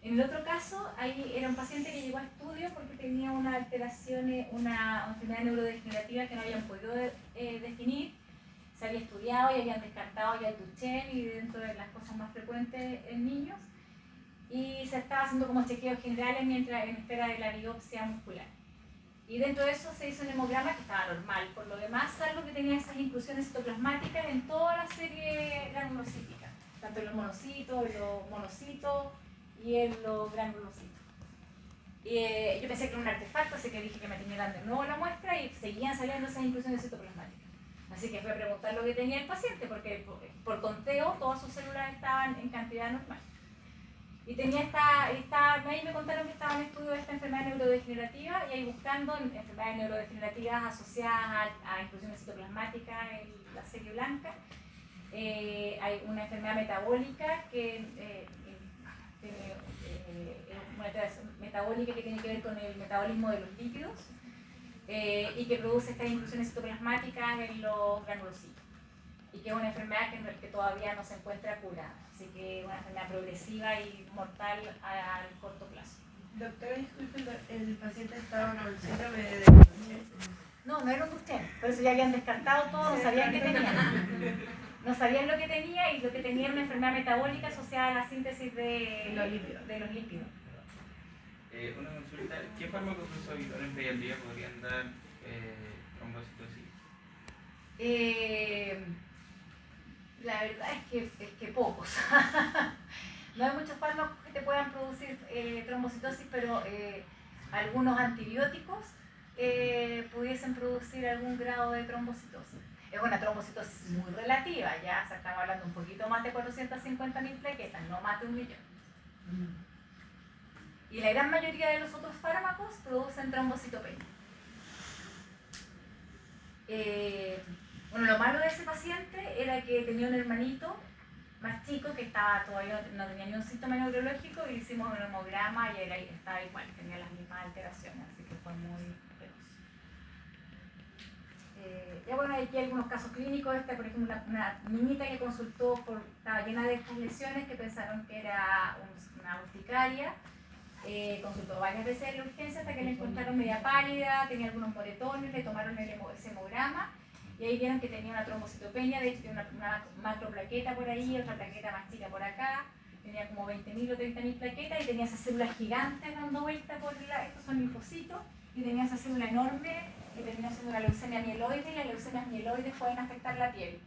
En el otro caso, ahí era un paciente que llegó a estudio porque tenía una alteración, una enfermedad neurodegenerativa que no habían podido definir. Se había estudiado y habían descartado ya el Duchenne y dentro de las cosas más frecuentes en niños. Y se estaba haciendo como chequeos generales mientras en espera de la biopsia muscular. Y dentro de eso se hizo un hemograma que estaba normal. Por lo demás, salvo que tenía esas inclusiones citoplasmáticas en toda la serie granulocítica, tanto en los monocitos, en los monocitos y en los granulocitos. Yo pensé que era un artefacto, así que dije que me tenían de nuevo la muestra y seguían saliendo esas inclusiones citoplasmáticas. Así que fui a preguntar lo que tenía el paciente, porque por conteo todas sus células estaban en cantidad normal. Y ahí me contaron que estaba en estudio de esta enfermedad neurodegenerativa y ahí buscando enfermedades neurodegenerativas asociadas a inclusiones citoplasmáticas en la serie blanca. Hay una enfermedad metabólica que tiene una alteración metabólica que tiene que ver con el metabolismo de los lípidos y que produce estas inclusiones citoplasmáticas en los granulocitos. Y que es una enfermedad que todavía no se encuentra curada, así que es una enfermedad progresiva y mortal al corto plazo. Doctora, disculpe, el paciente estaba con síndrome de Duchenne. No era un Duchenne, por eso ya habían descartado todo, no sabían qué tenía. No sabían lo que tenía y lo que tenía era una enfermedad metabólica asociada a la síntesis de los lípidos. Una consulta, ¿qué fármacos inhibidores pediatría podrían dar trombocitosis? La verdad es que pocos. No hay muchos fármacos que te puedan producir trombocitosis, pero algunos antibióticos pudiesen producir algún grado de trombocitosis. Es una trombocitosis muy relativa, ya estamos hablando un poquito más de 450.000 plaquetas, no más de 1 millón. Y la gran mayoría de los otros fármacos producen trombocitopenia. Bueno, lo malo de ese paciente era que tenía un hermanito más chico que todavía no tenía ni un síntoma neurológico y le hicimos un hemograma y estaba igual, tenía las mismas alteraciones, así que fue muy veloz. Ya bueno, aquí hay algunos casos clínicos. Por ejemplo, una niñita que consultó estaba llena de estas lesiones que pensaron que era una urticaria. Consultó varias veces en la urgencia hasta que la encontraron media pálida, tenía algunos moretones, le tomaron ese hemograma y ahí vieron que tenía una trombocitopenia, de hecho tenía una macroplaqueta por ahí, otra plaqueta más chica por acá, tenía como 20.000 o 30.000 plaquetas y tenía esas células gigantes dando vuelta estos son linfocitos, y tenía esa célula enorme que terminó siendo la leucemia mieloide, y las leucemias mieloides pueden afectar la piel.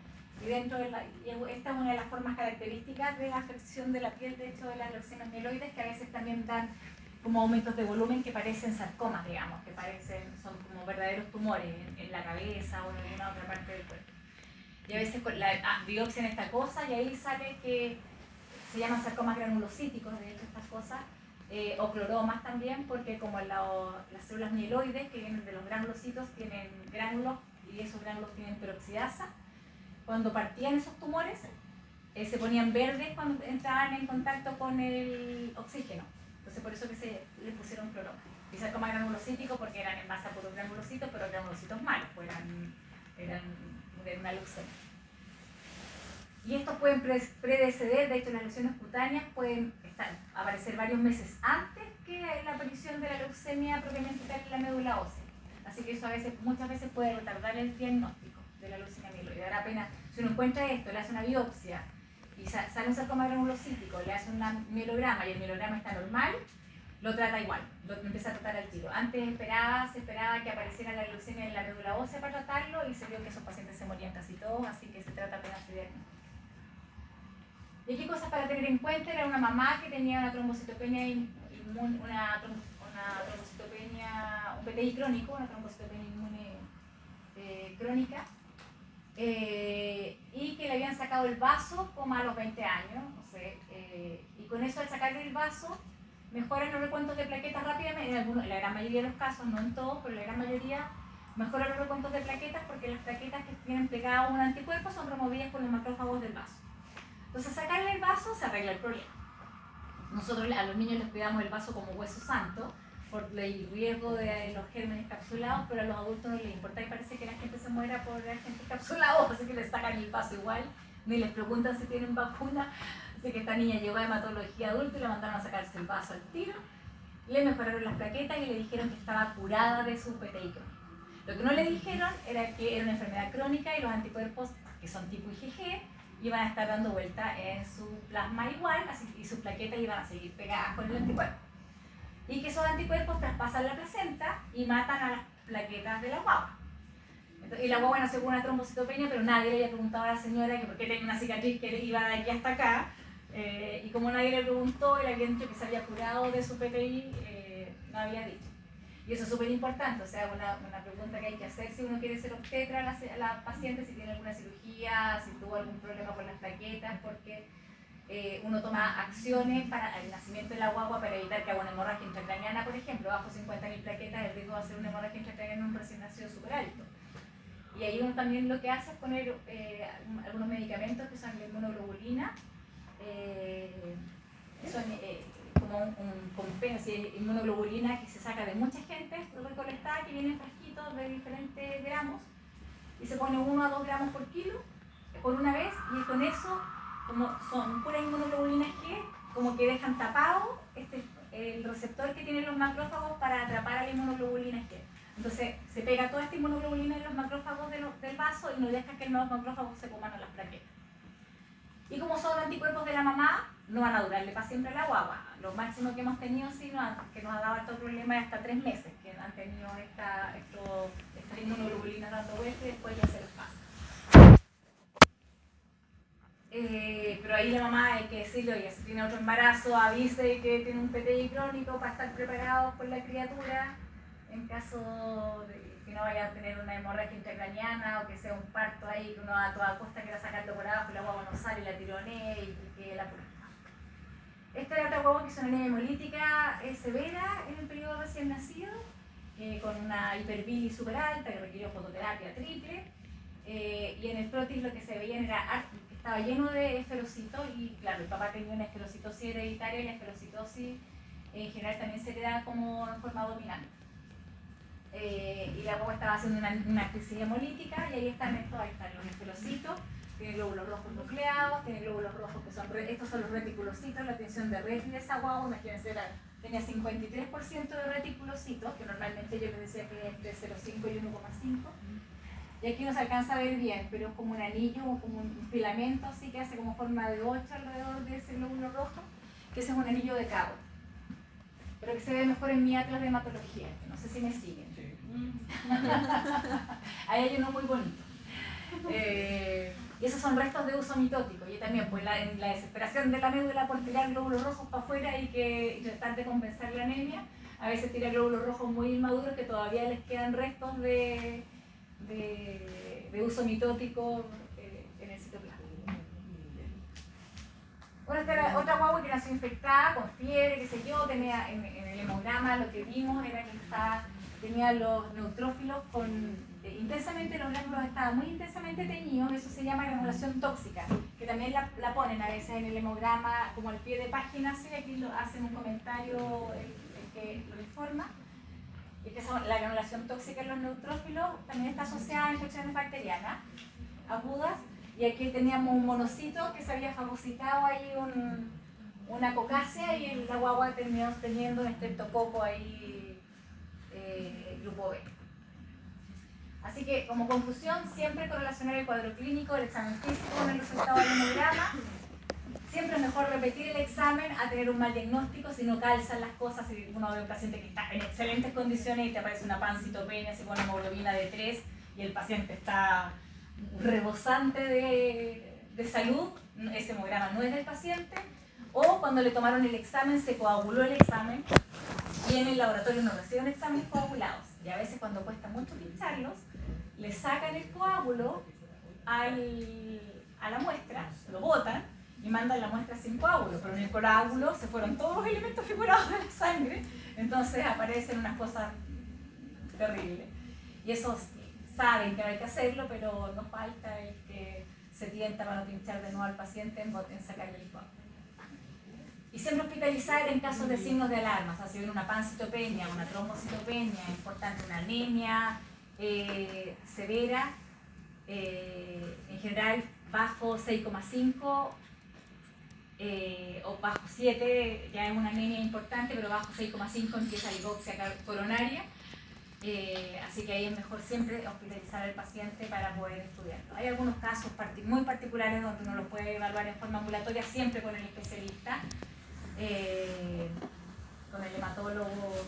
Y esta es una de las formas características de la afección de la piel, de hecho, de las leucemias mieloides, que a veces también dan como aumentos de volumen que parecen sarcomas, digamos, que son como verdaderos tumores en la cabeza o en alguna otra parte del cuerpo. Y a veces biopsian esta cosa y ahí sale que se llaman sarcomas granulocíticos, de hecho, estas cosas, o cloromas también, porque como las células mieloides que vienen de los granulocitos tienen gránulos y esos gránulos tienen peroxidasa. Cuando partían esos tumores, se ponían verdes cuando entraban en contacto con el oxígeno. Entonces, por eso que le pusieron cloroma. Y sarcoma granulocítico porque eran en masa puros granulocitos, pero granulocitos malos, pues eran de una leucemia. Y estos pueden predeceder, de hecho, las lesiones cutáneas pueden aparecer varios meses antes que la aparición de la leucemia propiamente tal en la médula ósea. Así que eso muchas veces puede retardar el diagnóstico de la leucemia mieloide. Ahora apenas, si uno encuentra esto, le hace una biopsia y sale un sarcoma granulocítico, le hace un mielograma y el mielograma está normal, lo trata igual, lo empieza a tratar al tiro. Antes se esperaba que apareciera la leucemia en la médula ósea para tratarlo y se vio que esos pacientes se morían casi todos, así que se trata apenas de diagnóstico. Y aquí cosas para tener en cuenta: era una mamá que tenía una trombocitopenia un PTI crónico, una trombocitopenia inmune crónica, y que le habían sacado el vaso como a los 20 años, no sé, y con eso al sacarle el vaso mejoran los recuentos de plaquetas rápidamente, en la gran mayoría de los casos, no en todos, pero en la gran mayoría mejoran los recuentos de plaquetas porque las plaquetas que tienen pegado un anticuerpo son removidas por los macrófagos del vaso. Entonces, sacarle el vaso se arregla el problema. Nosotros a los niños les cuidamos el vaso como hueso santo por el riesgo de los gérmenes capsulados, pero a los adultos no les importa y parece que la gente se muera por agentes capsulados, así que les sacan el vaso igual, ni les preguntan si tienen vacuna. Así que esta niña llegó a hematología adulta y la mandaron a sacarse el vaso al tiro, le mejoraron las plaquetas y le dijeron que estaba curada de su PTI crónico. Lo que no le dijeron era que era una enfermedad crónica y los anticuerpos, que son tipo IgG, iban a estar dando vuelta en su plasma igual, y sus plaquetas iban a seguir pegadas con el anticuerpo. Y que esos anticuerpos traspasan la placenta y matan a las plaquetas de la guagua. Y la guagua nació con una trombocitopenia, pero nadie le había preguntado a la señora que por qué tenía una cicatriz que iba de aquí hasta acá. Y como nadie le preguntó y le habían dicho que se había curado de su PTI, no había dicho. Y eso es súper importante, o sea, una pregunta que hay que hacer si uno quiere ser obstetra a la paciente, si tiene alguna cirugía, si tuvo algún problema con las plaquetas, porque uno toma acciones para el nacimiento de la guagua para evitar que haga una hemorragia intracraniana, por ejemplo, bajo 50.000 plaquetas el riesgo de hacer una hemorragia intracraniana en un recién nacido súper alto. Y ahí uno también lo que hace es poner algunos medicamentos que son la inmunoglobulina, que son como un compendio, inmunoglobulina que se saca de mucha gente recolectada, que viene en frasquitos de diferentes gramos, y se pone 1 a 2 gramos por kilo por una vez, y con eso, como son puras inmunoglobulinas G, como que dejan tapado el receptor que tienen los macrófagos para atrapar a la inmunoglobulina G. Entonces se pega toda esta inmunoglobulina en los macrófagos del vaso y no deja que los macrófagos se coman a las plaquetas. Y como son anticuerpos de la mamá, no van a durarle para siempre a la guagua. Lo máximo que hemos tenido, sí, que nos ha dado estos problemas hasta 3 meses, que han tenido estas inmunoglobulinas dando vueltas y después ya se les pasa. Pero ahí la mamá, hay que decirle, oye, si tiene otro embarazo, avise que tiene un PTI crónico para estar preparados por la criatura en caso de que no vaya a tener una hemorragia intracraniana o que sea un parto ahí que uno a toda costa quiera sacarlo por abajo y la guagua no sale, la tironee y que la pura. Esta era otra guagua que es una anemia hemolítica severa en el periodo recién nacido, con una hiperbilis súper alta que requirió fototerapia triple, y en el frotis lo que se veía era que estaba lleno de esferocitos, y claro, el papá tenía una esferocitosis hereditaria y la esferocitosis en general también se hereda como en forma dominante. Y la guagua estaba haciendo una crisis hemolítica, y ahí están los esferocitos, tiene glóbulos rojos nucleados, tiene glóbulos rojos que son, estos son los reticulocitos, la tensión de Reti de esa guagua, imagínense, tenía 53% de reticulocitos, que normalmente yo les decía que entre 0,5 y 1,5. Y aquí no se alcanza a ver bien, pero es como un anillo, como un filamento así que hace como forma de 8 alrededor de ese glóbulo rojo, que ese es un anillo de cabo. Pero que se ve mejor en mi atlas de hematología, que no sé si me siguen. Sí. Ahí hay uno muy bonito. Y esos son restos de uso mitótico. Y también, pues en la desesperación de la médula por tirar glóbulos rojos para afuera y tratar de compensar la anemia, a veces tira glóbulos rojos muy inmaduros que todavía les quedan restos de uso mitótico en el citoplasma. Bueno, esta era otra guagua que nació infectada, con fiebre, qué sé yo, tenía en el hemograma lo que vimos era que tenía los neutrófilos intensamente, los gránulos estaban muy intensamente teñidos, eso se llama granulación tóxica, que también la ponen a veces en el hemograma como al pie de página, ¿sí? Aquí hacen un comentario el que lo informa. Y que la granulación tóxica en los neutrófilos también está asociada a infecciones bacterianas agudas. Y aquí teníamos un monocito que se había fagocitado ahí una cocácea, y la guagua terminó teniendo un estreptococo ahí, grupo B. Así que, como conclusión, siempre correlacionar el cuadro clínico del examen físico con el resultado del hemograma. Siempre es mejor repetir el examen a tener un mal diagnóstico si no calzan las cosas. Si uno ve un paciente que está en excelentes condiciones y te aparece una pancitopenia, se pone hemoglobina de 3 y el paciente está rebosante de salud, ese hemograma no es del paciente. O cuando le tomaron el examen, se coaguló el examen y en el laboratorio no reciben exámenes coagulados. Y a veces cuando cuesta mucho pincharlos, le sacan el coágulo a la muestra, lo botan y mandan la muestra sin coágulo, pero en el coágulo se fueron todos los elementos figurados de la sangre, entonces aparecen unas cosas terribles. Y esos saben que no hay que hacerlo, pero no falta el que se tienta para no pinchar de nuevo al paciente en sacarle el coágulo. Y siempre hospitalizar en casos de signos de alarma, o sea, si ven una pancitopenia, una trombocitopenia, es importante una anemia severa, en general bajo 6,5 o bajo 7 ya es una anemia importante, pero bajo 6,5 empieza la hipoxia coronaria, así que ahí es mejor siempre hospitalizar al paciente para poder estudiarlo. Hay algunos casos muy particulares donde uno lo puede evaluar en forma ambulatoria, siempre con el especialista, con el hematólogo,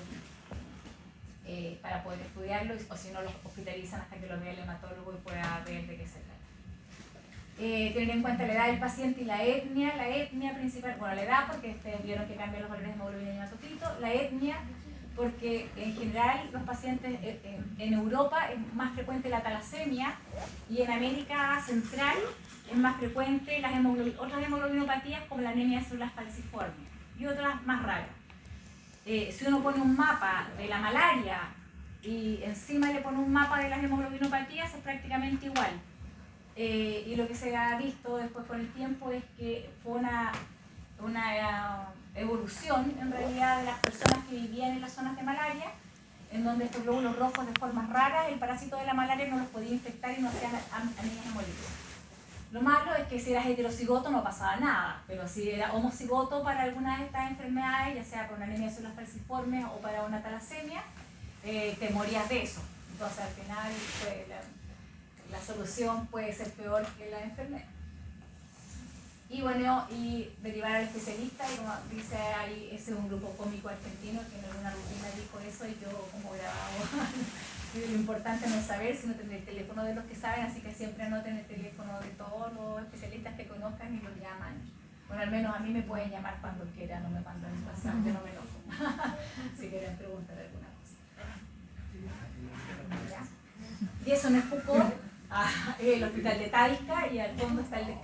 para poder estudiarlo, o si no los hospitalizan hasta que lo vea el hematólogo y pueda ver de qué se trata. Tener en cuenta la edad del paciente y la etnia principal, bueno, la edad porque ustedes vieron que cambian los valores de hemoglobina y hematocito, la etnia porque en general los pacientes en Europa es más frecuente la talasemia y en América Central es más frecuente las otras hemoglobinopatías como la anemia de células falciformes y otras más raras. Si uno pone un mapa de la malaria y encima le pone un mapa de las hemoglobinopatías es prácticamente igual. Y lo que se ha visto después con el tiempo es que fue una evolución en realidad de las personas que vivían en las zonas de malaria, en donde estos glóbulos rojos de formas raras, el parásito de la malaria no los podía infectar y no hacían anemias hemolíticas. Lo malo es que si eras heterocigoto no pasaba nada, pero si era homocigoto para alguna de estas enfermedades, ya sea por una anemia de células falciformes o para una talasemia, te morías de eso. Entonces al final pues, la solución puede ser peor que la enfermedad. Y bueno, y derivar al especialista, y como dice ahí, ese es un grupo cómico argentino que en alguna rutina dijo eso y yo como grababa. Lo importante no es saber, sino tener el teléfono de los que saben, así que siempre anoten el teléfono de todos los especialistas que conozcan y los llaman. Bueno, al menos a mí me pueden llamar cuando quieran, no me mandan WhatsApp, yo no me enojo. Si quieren preguntar alguna cosa. ¿Ya? Y eso en el Pucón, el hospital de Talca, y al fondo está el de